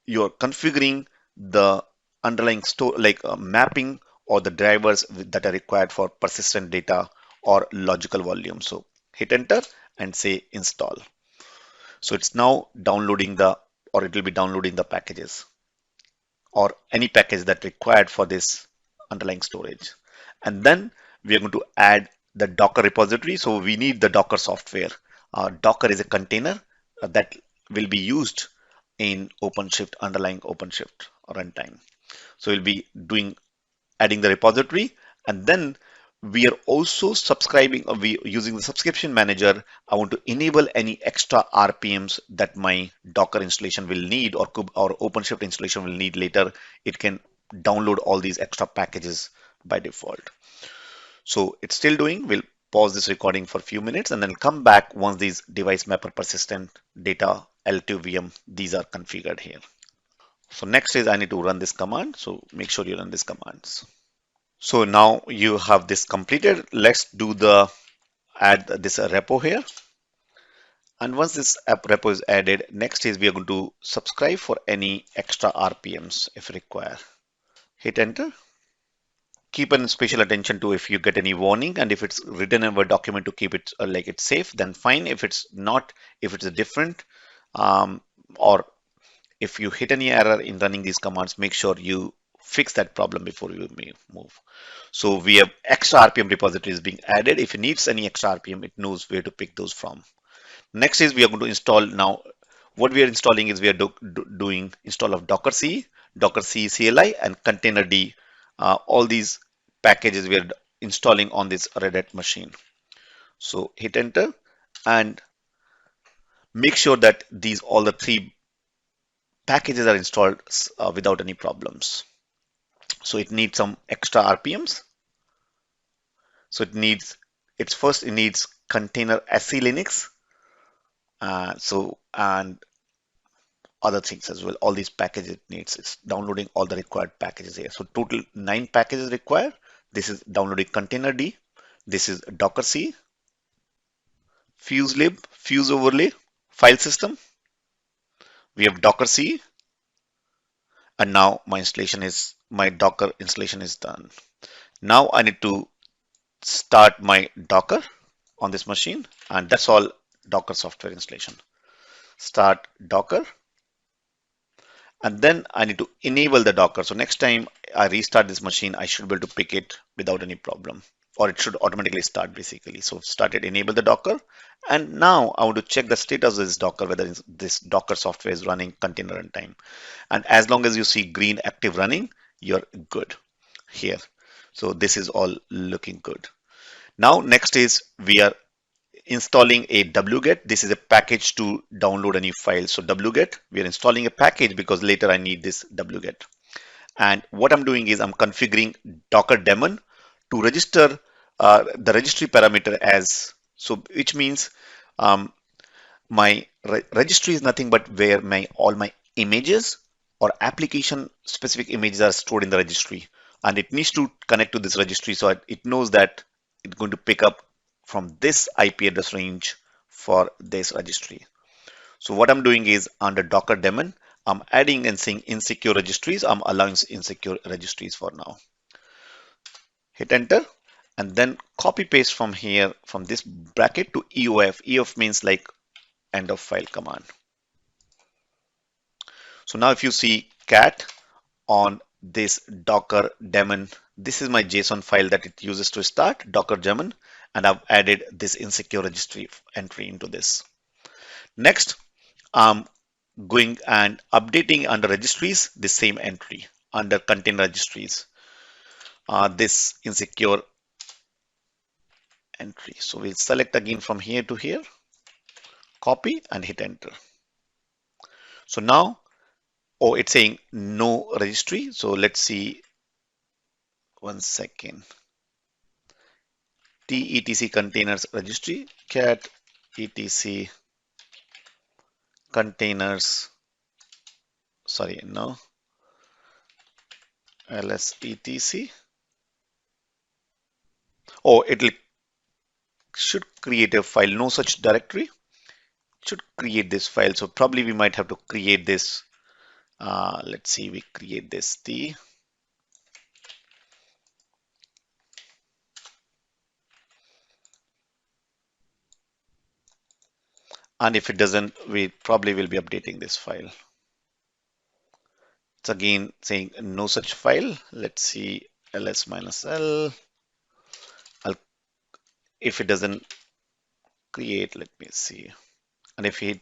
You're configuring the underlying mapping or the drivers that are required for persistent data or logical volume. So hit enter and say install. So it's now downloading it will be downloading the packages or any package that required for this underlying storage. And then we are going to add the Docker repository. So we need the Docker software. Docker is a container that will be used in OpenShift, underlying OpenShift runtime. So we'll be adding the repository, and then we are also using the subscription manager. I want to enable any extra RPMs that my Docker installation will need or OpenShift installation will need later. It can download all these extra packages by default. So it's still doing. We'll pause this recording for a few minutes and then come back once these device mapper persistent data L2VM, these are configured here. So next is I need to run this command. So make sure you run these commands. So now you have this completed. Let's add this repo here. And once this repo is added, next is we are going to subscribe for any extra RPMs if required. Hit enter. Keep an special attention to if you get any warning, and if it's written in a document to keep it like it's safe, then fine. If it's not, if it's a different, or if you hit any error in running these commands, make sure you fix that problem before you move. So we have extra RPM repositories being added. If it needs any extra RPM, it knows where to pick those from. Next is we are going to install now. What we are installing is we are doing install of Docker C, Docker C CLI, and Containerd. All these packages we are installing on this Red Hat machine. So hit enter and make sure that all the three packages are installed without any problems. So it needs some extra RPMs. So it needs container SC Linux. And other things as well. All these packages it needs. It's downloading all the required packages here. So total 9 packages required. This is downloading Containerd. This is Docker C. FuseLib, Fuse overlay, file system. We have Docker C, and now my Docker installation is done. Now I need to start my Docker on this machine, and that's all Docker software installation. Start Docker, and then I need to enable the Docker. So next time I restart this machine, I should be able to pick it without any problem, or it should automatically start basically. So started enable the Docker, and now I want to check the status of this Docker, whether this Docker software is running container runtime. And as long as you see green active running, you're good here. So this is all looking good. Now next is we are installing a wget. This is a package to download a new file. So wget, we are installing a package because later I need this wget. And what I'm doing is I'm configuring docker daemon to register the registry parameter as, so which means my registry is nothing but where all my images or application specific images are stored in the registry, and it needs to connect to this registry, so it knows that it's going to pick up from this IP address range for this registry. So what I'm doing is under docker daemon, I'm adding and saying insecure registries. I'm allowing insecure registries for now. Hit enter, and then copy paste from here, from this bracket to EOF. EOF means like end of file command. So now if you see cat on this docker daemon, this is my JSON file that it uses to start docker daemon, and I've added this insecure registry entry into this. Next, I'm going and updating under registries the same entry under container registries, this insecure entry. So we'll select again from here to here, copy and hit enter. So now, oh, it's saying no registry. So let's see, one second. etc containers registry, cat etc containers, sorry, no, ls etc. Oh, it should create a file, no such directory, should create this file. So probably we might have to create this. Let's see, we create this T. And if it doesn't, we probably will be updating this file. It's again saying no such file. Let's see, ls-l. If it doesn't create, let me see. And if it,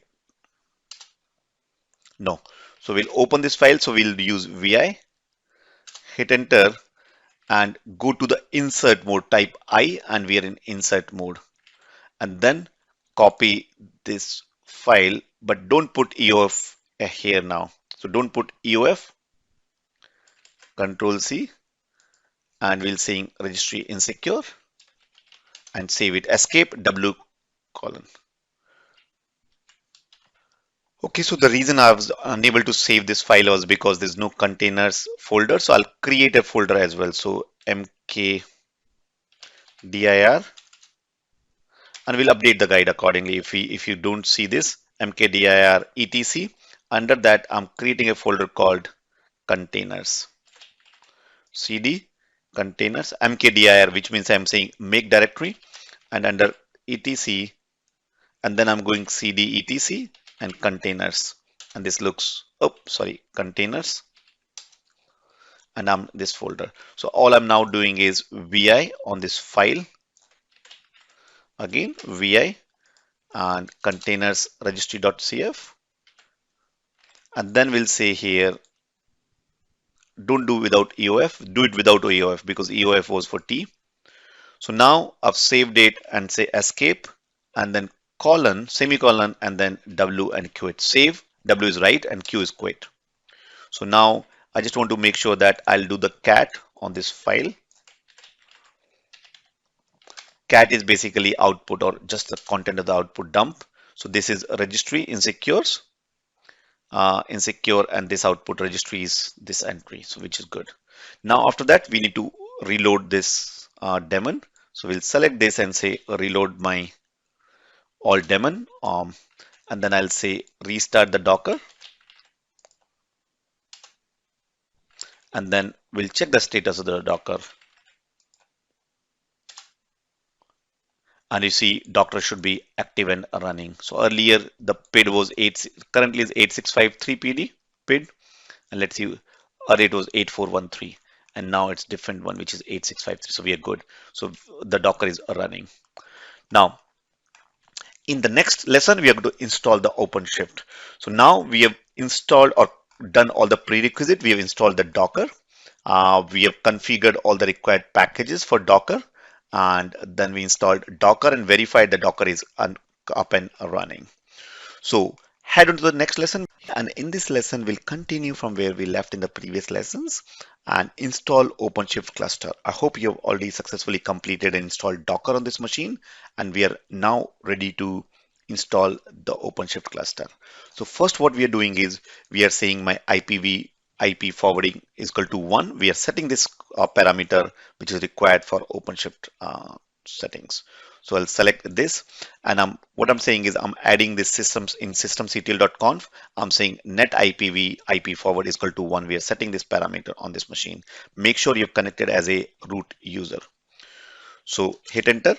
no. So we'll open this file. So we'll use vi, hit enter, and go to the insert mode, type I, and we are in insert mode. And then copy this file, but don't put EOF here now. So don't put EOF, Control C, and we'll saying registry insecure and save it. Escape W colon. Okay, so the reason I was unable to save this file was because there's no containers folder. So I'll create a folder as well. So mkdir, and we'll update the guide accordingly. If you don't see this, mkdir etc, under that I'm creating a folder called containers. cd containers mkdir, which means I'm saying make directory, and under etc, and then I'm going cd etc and containers, and this looks, oh sorry, containers, and I'm this folder. So all I'm now doing is vi on this file, again vi and containers registry.cf, and then we'll say here don't do without EOF, do it without EOF because EOF was for T. So now I've saved it and say escape and then colon, semicolon, and then W and quit. Save, W is write and Q is quit. So now I just want to make sure that I'll do the cat on this file. Cat is basically output or just the content of the output dump. So this is a registry insecures, insecure, and this output registry is this entry, so which is good. Now after that we need to reload this daemon. So we'll select this and say reload my Alt daemon, and then I'll say restart the Docker, and then we'll check the status of the Docker. And you see Docker should be active and running. So earlier the PID was currently is 8653 PD PID, and let's see, earlier it was 8413, and now it's different one which is 8653. So we are good. So the Docker is running. Now in the next lesson we are going to install the OpenShift. So now we have installed or done all the prerequisite. We have installed the Docker. We have configured all the required packages for Docker, and then we installed Docker and verified the Docker is up and running. So head on to the next lesson, and in this lesson we'll continue from where we left in the previous lessons and install OpenShift Cluster. I hope you have already successfully completed and installed Docker on this machine, and we are now ready to install the OpenShift Cluster. So first what we are doing is we are saying my IPv IP forwarding is equal to 1. We are setting this parameter which is required for OpenShift settings. So I'll select this, and what I'm saying is I'm adding this systems in systemctl.conf. I'm saying net IPv IP forward is equal to 1. We are setting this parameter on this machine. Make sure you've connected as a root user. So hit enter,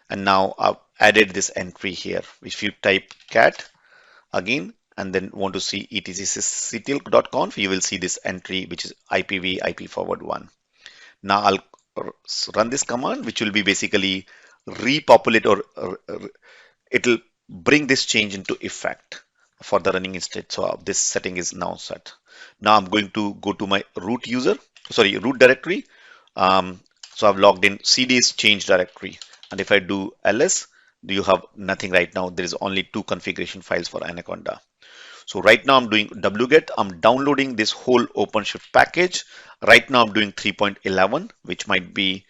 and now I've added this entry here. If you type cat again and then want to see etcctl.conf, you will see this entry which is IPv IP forward 1. Now I'll run this command, which will be basically repopulate, or it'll bring this change into effect for the running instead. So this setting is now set. Now I'm going to go to my root directory. So I've logged in. CD is change directory, and if I do ls, you have nothing right now. There is only 2 configuration files for Anaconda. So right now I'm doing wget. I'm downloading this whole OpenShift package. Right now I'm doing 3.11, which might be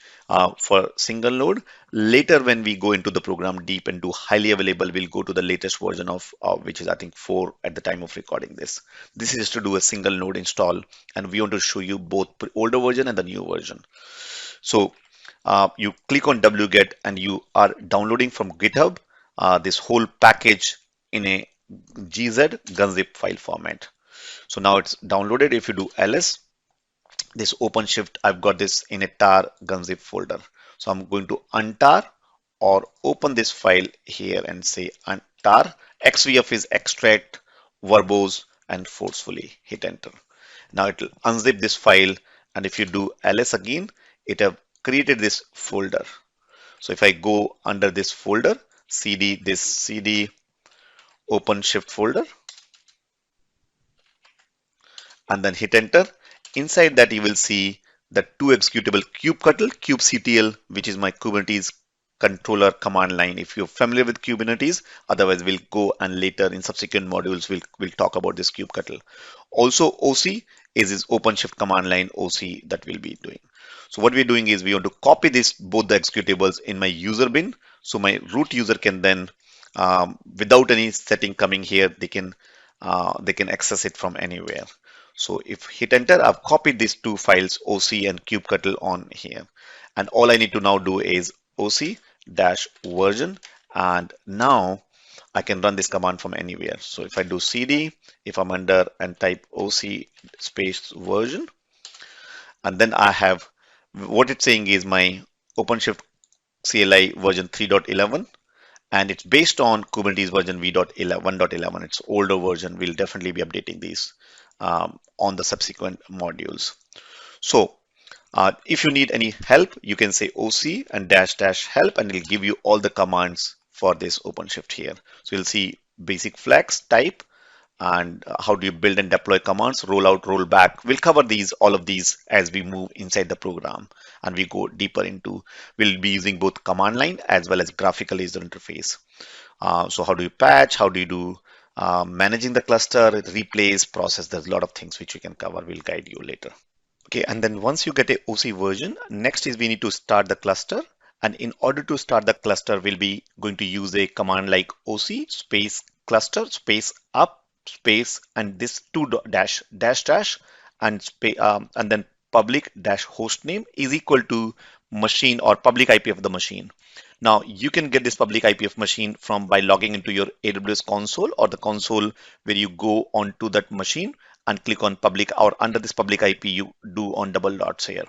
for single node. Later when we go into the program deep and do highly available, we'll go to the latest version of which is I think 4 at the time of recording this. This is to do a single node install, and we want to show you both older version and the new version. So you click on wget and you are downloading from GitHub this whole package in a 𝐶𝐸 file format. So now it's downloaded. If you do ls, this OpenShift, I've got this in a tar gunzip folder. So I'm going to untar or open this file here and say untar. XVF is extract, verbose, and forcefully. Hit enter. Now it will unzip this file, and if you do ls again, it have created this folder. So if I go under this folder, cd OpenShift folder, and then hit enter. Inside that you will see the 2 executable 𝐶𝐞𝐭𝐚𝐢𝐵, which is my Kubernetes controller command line. If you're familiar with Kubernetes, otherwise we'll go and later in subsequent modules we'll talk about this 𝐶𝐞𝐿. Also OC is this OpenShift command line OC that we'll be doing. So what we're doing is we want to copy both the executables in my user bin, so my root user can then without any setting coming here, they can access it from anywhere. So if hit enter, I've copied these 2 files, OC and 𝐶𝐞𝐿, on here, and all I need to now do is OC-version, and now I can run this command from anywhere. So if I do cd, if I'm under and type OC space version, and then I have what it's saying is my OpenShift CLI version 3.11, and it's based on Kubernetes version 1.11. It's older version. We'll definitely be updating these on the subsequent modules. So if you need any help, you can say OC and -- help, and it'll give you all the commands for this OpenShift here. So you'll see basic flags, type, and how do you build and deploy commands, roll out, roll back. We'll cover all of these as we move inside the program and we go deeper into, we'll be using both command line as well as graphical user interface. So how do you patch, how do you do managing the cluster, replace, process, there's a lot of things which we can cover. We'll guide you later. Okay, and then once you get a OC version, next is we need to start the cluster. And in order to start the cluster, we'll be going to use a command like OC space cluster space up space and this 2 -- and then public -- host name is equal to machine or public IP of the machine. Now you can get this public IP of machine from by logging into your AWS console or the console where you go onto that machine and click on public, or under this public IP you do on double dots here.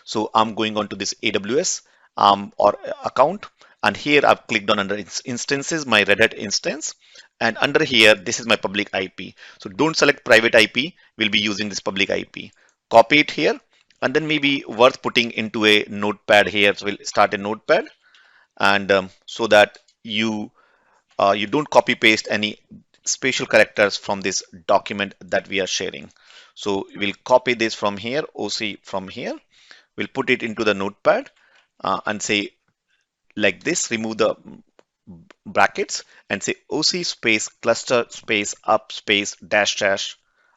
So I'm going on to this AWS or account, and here I've clicked on under instances, my Red Hat instance, and under here this is my public IP. So don't select private IP, we'll be using this public IP. Copy it here, and then maybe worth putting into a notepad here. So we'll start a notepad, and so that you don't copy paste any special characters from this document that we are sharing. So we'll copy this from here, OC from here. We'll put it into the notepad and say like this, remove the brackets and say OC space cluster space up space dash dash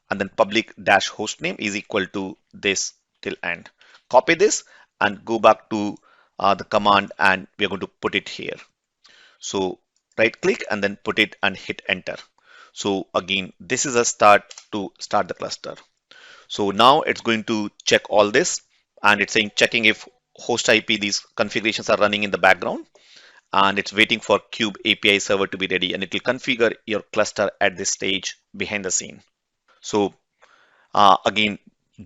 and then public dash hostname is equal to this till end. Copy this and go back to the command, and we are going to put it here. So right click and then put it and hit enter. So again, this is a start to start the cluster. So now it's going to check all this, and it's saying checking if host IP, these configurations are running in the background, and it's waiting for Kube API server to be ready, and it will configure your cluster at this stage behind the scene. So again,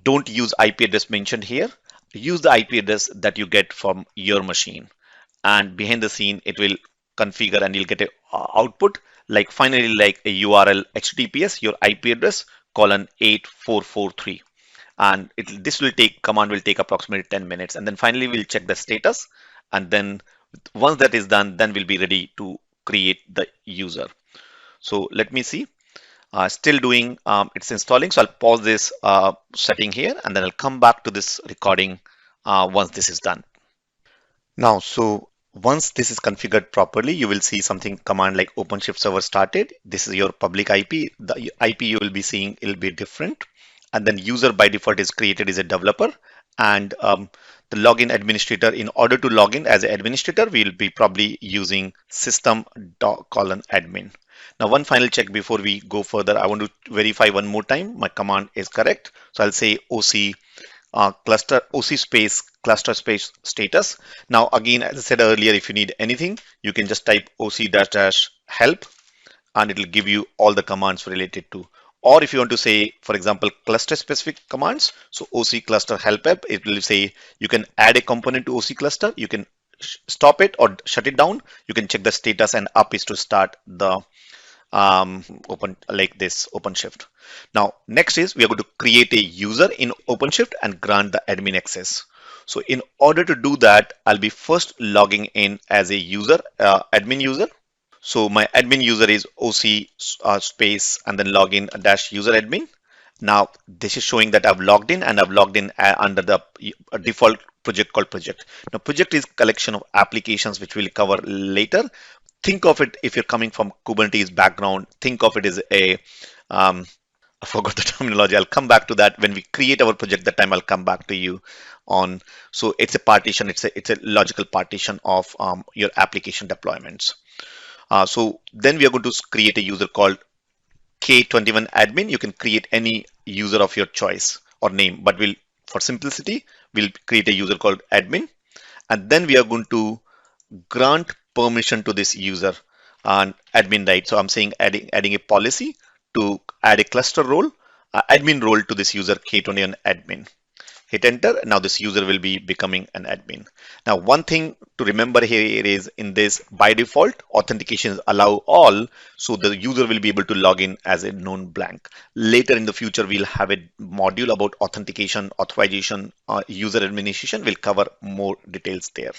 don't use IP address mentioned here. Use the IP address that you get from your machine, and behind the scene it will configure and you'll get a output like finally like a URL HTTPS your IP address colon 8443, and this will take command will take approximately 10 minutes, and then finally we'll check the status, and then once that is done, then we'll be ready to create the user. So let me see. Still doing, it's installing. So I'll pause this setting here, and then I'll come back to this recording once this is done. Now, so once this is configured properly, you will see something command like OpenShift server started. This is your public IP. The IP you will be seeing will be different. And then user by default is created as a developer. And the login administrator, in order to log in as an administrator, we'll be probably using system:admin. Now, one final check before we go further. I want to verify one more time my command is correct. So I'll say OC cluster OC space cluster space status. Now again, as I said earlier, if you need anything, you can just type OC dash dash help, and it will give you all the commands related to. Or if you want to say, for example, cluster specific commands, so OC cluster help app, it will say you can add a component to OC cluster, you can stop it or shut it down, you can check the status, and up is to start the open like this OpenShift. Now next is we are going to create a user in OpenShift and grant the admin access. So in order to do that, I'll be first logging in as a user, admin user. So my admin user is OC space and then login dash user admin. Now this is showing that I've logged in, and I've logged in under the default project called project. Now project is collection of applications which we'll cover later. Think of it, if you're coming from Kubernetes background, think of it as a, I forgot the terminology. I'll come back to that when we create our project. That time I'll come back to you on. So it's a partition. It's a logical partition of your application deployments. So then we are going to create a user called K21Admin. You can create any user of your choice or name, but for simplicity, we'll create a user called admin, and then we are going to grant permission to this user and admin right. So I'm saying adding a policy to add a cluster role, admin role to this user K21Admin. Hit enter. Now this user will be becoming an admin. Now one thing to remember here is in this by default authentications allow all, so the user will be able to log in as a known blank. Later in the future we'll have a module about authentication, authorization, user administration. We'll cover more details there.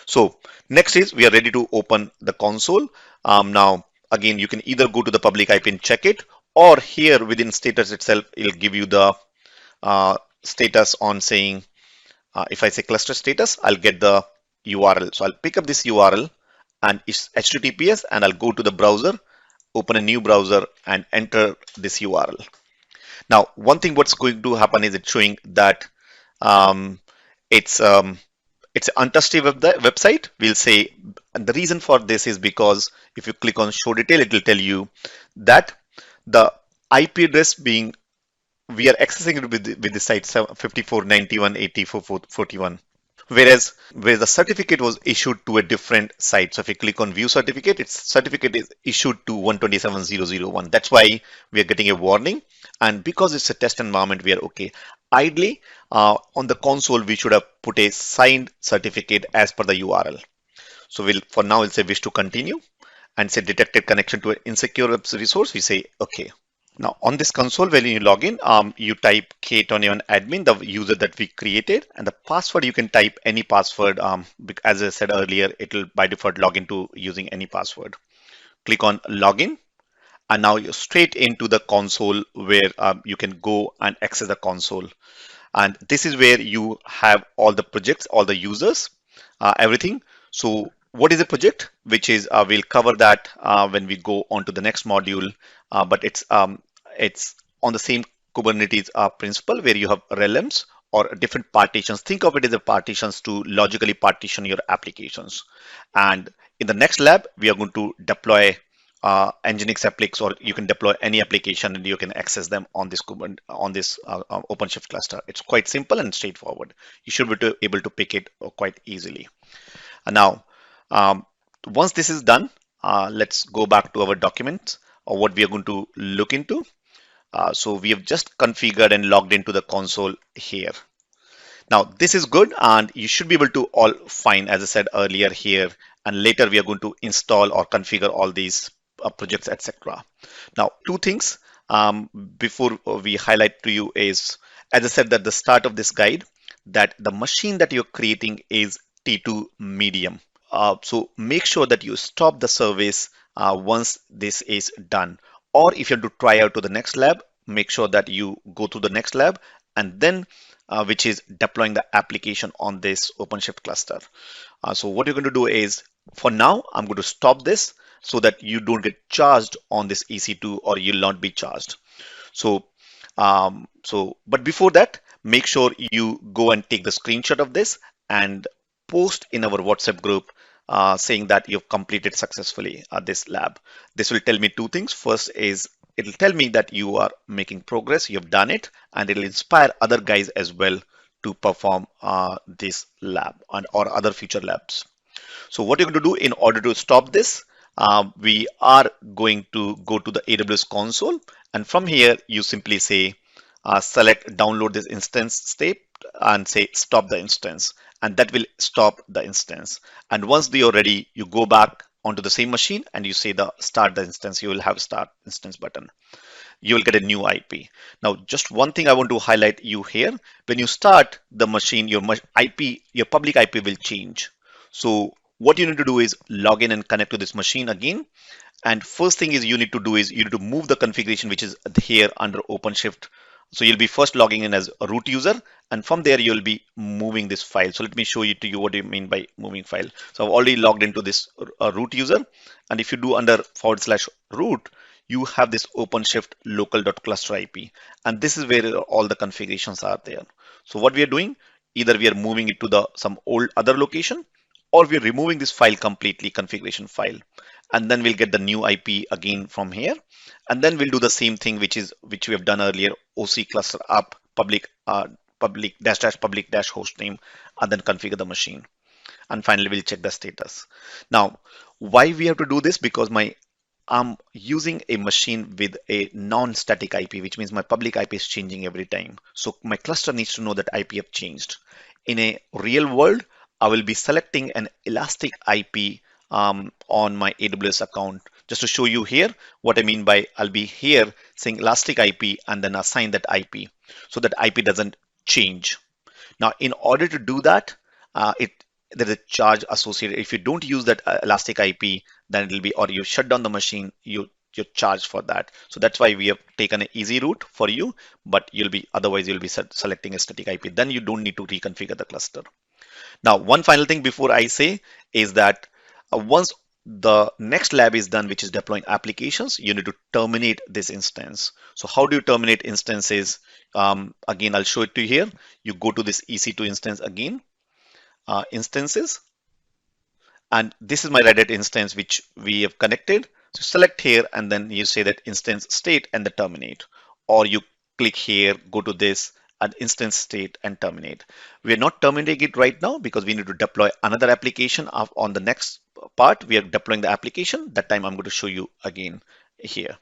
So next is we are ready to open the console. Now again, you can either go to the public IP and check it, or here within status itself, it'll give you the status on saying, if I say cluster status, I'll get the URL. So I'll pick up this URL and it's HTTPS, and I'll go to the browser, open a new browser and enter this URL. Now, one thing what's going to happen is it's showing that it's an untouched website. We'll say, and the reason for this is because if you click on show detail, it will tell you that the IP address being we are accessing it with the site 5491.84.41. Whereas where the certificate was issued to a different site. So if you click on view certificate, its certificate is issued to 127.0.0.1. That's why we are getting a warning. And because it's a test environment, we are okay. Ideally, on the console, we should have put a signed certificate as per the URL. So for now, we'll say wish to continue and say detected connection to an insecure resource. We say okay. Now on this console, when you log in, you type K21Admin, the user that we created, and the password you can type any password. As I said earlier, it will by default log into using any password. Click on login, and now you're straight into the console where you can go and access the console. And this is where you have all the projects, all the users, everything. So what is a project? Which is we'll cover that when we go on to the next module. But it's on the same Kubernetes principle where you have realms or different partitions. Think of it as a partitions to logically partition your applications. And in the next lab, we are going to deploy Nginx applics, or you can deploy any application and you can access them on this OpenShift cluster. It's quite simple and straightforward. You should be able to pick it quite easily. And now, once this is done, let's go back to our document or what we are going to look into. So we have just configured and logged into the console here. Now this is good, and you should be able to all find, as I said earlier here, and later we are going to install or configure all these projects, etc. Now, two things before we highlight to you is, as I said at the start of this guide, that the machine that you're creating is T2 medium. So make sure that you stop the service once this is done. Or if you have to try out to the next lab, make sure that you go to the next lab and then which is deploying the application on this OpenShift cluster. So what you're going to do is, for now, I'm going to stop this so that you don't get charged on this EC2 or you'll not be charged. So, but before that, make sure you go and take the screenshot of this and post in our WhatsApp group saying that you've completed successfully this lab. This will tell me two things. First is it'll tell me that you are making progress, you've done it, and it'll inspire other guys as well to perform this lab or other future labs. So what you're going to do in order to stop this, we are going to go to the AWS console, and from here you simply say select download this instance state and say stop the instance, and that will stop the instance. And once you're ready, you go back onto the same machine and you say the start the instance. You will have start instance button. You will get a new IP. Now, just one thing I want to highlight you here: when you start the machine, your public IP will change. So what you need to do is log in and connect to this machine again. And first thing is you need to move the configuration which is here under OpenShift. So you'll be first logging in as a root user, and from there you'll be moving this file. So let me show you to you what do you mean by moving file. So I've already logged into this root user, and if you do under /root, you have this OpenShift local.cluster IP, and this is where all the configurations are there. So what we are doing, either we are moving it to some old other location, or we are removing this file completely, configuration file, and then we'll get the new IP again from here. And then we'll do the same thing which we have done earlier, OC cluster up public public host name, and then configure the machine. And finally we'll check the status. Now, why we have to do this? Because I'm using a machine with a non-static IP, which means my public IP is changing every time. So my cluster needs to know that IP have changed. In a real world, I will be selecting an elastic IP on my AWS account. Just to show you here what I mean by, I'll be here saying elastic IP and then assign that IP so that IP doesn't change. Now, in order to do that, there's a charge associated. If you don't use that elastic IP, then it'll be, or you shut down the machine, you're charged for that. So that's why we have taken an easy route for you, but otherwise you'll be selecting a static IP. Then you don't need to reconfigure the cluster. Now, one final thing before I say is that once the next lab is done, which is deploying applications, you need to terminate this instance. So how do you terminate instances? Again, I'll show it to you here. You go to this EC2 instance again, instances, and this is my Red Hat instance which we have connected. So select here and then you say that instance state and the terminate, or you click here, go to this an instance state and terminate. We are not terminating it right now because we need to deploy another application on the next part. We are deploying the application. That time I'm going to show you again here.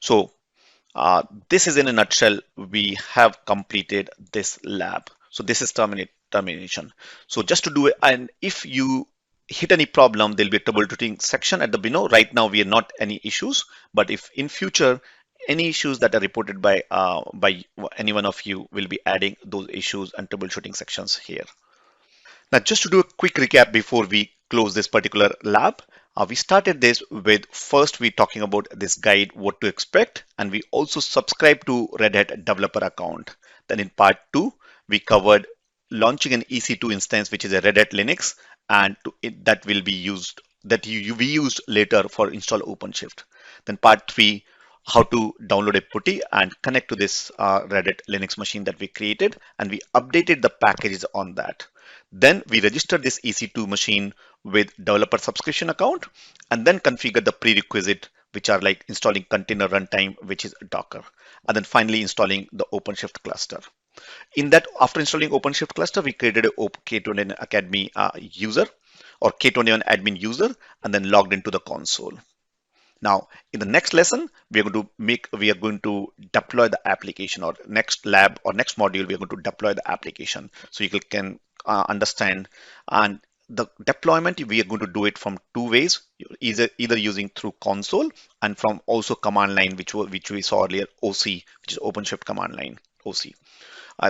So this is in a nutshell, we have completed this lab. So this is termination. So just to do it, and if you hit any problem, there'll be a troubleshooting section at the below. Right now, we are not any issues, but if in future, any issues that are reported by any one of you, will be adding those issues and troubleshooting sections here. Now, just to do a quick recap before we close this particular lab, we started this with first we talking about this guide, what to expect, and we also subscribe to Red Hat developer account. Then in part 2, we covered launching an EC2 instance, which is a Red Hat Linux, and that will be used, we used later for install OpenShift. Then part 3, how to download a Putty and connect to this Red Hat Linux machine that we created, and we updated the packages on that. Then we registered this EC2 machine with developer subscription account, and then configure the prerequisite, which are like installing container runtime, which is Docker, and then finally installing the OpenShift cluster. In that, after installing OpenShift cluster, we created a K21Academy user or K21 admin user, and then logged into the console. Now, in the next lesson, we are going to deploy the application, or next lab or next module, we are going to deploy the application. So you can understand, and the deployment, we are going to do it from two ways, either using through console and from also command line, which we saw earlier, OC, which is OpenShift command line, OC.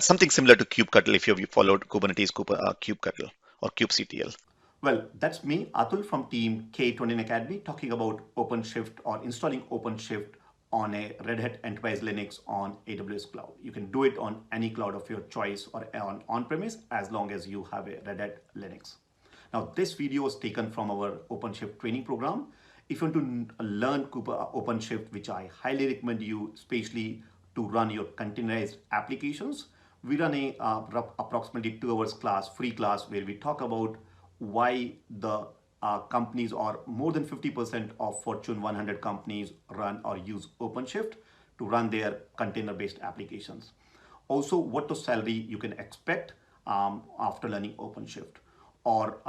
Something similar to 𝐶𝐞𝐜𝐤 if you have followed Kubernetes 𝐶𝐞𝐜𝐤 or kubectl. Well, that's me, Atul from team K21Academy, talking about OpenShift or installing OpenShift on a Red Hat Enterprise Linux on AWS cloud. You can do it on any cloud of your choice or on-premise as long as you have a Red Hat Linux. Now, this video was taken from our OpenShift training program. If you want to learn OpenShift, which I highly recommend you, especially to run your containerized applications, we run a approximately 2 hours class, free class, where we talk about why the companies, or more than 50% of Fortune 100 companies, run or use OpenShift to run their container-based applications. Also, what the salary you can expect after learning OpenShift, or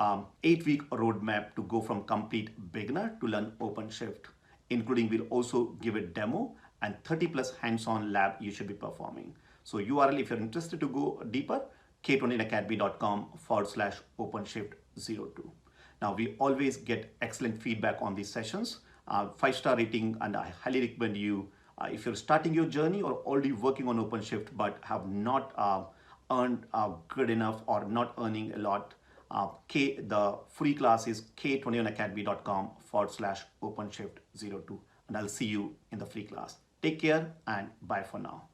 8-week roadmap to go from complete beginner to learn OpenShift, including we'll also give a demo and 30+ hands-on lab you should be performing. So URL, if you're interested to go deeper, k21academy.com/OpenShift02. Now, we always get excellent feedback on these sessions, 5-star rating, and I highly recommend you, if you're starting your journey or already working on OpenShift but have not earned good enough or not earning a lot, the free class is k21academy.com/OpenShift02, and I'll see you in the free class. Take care and bye for now.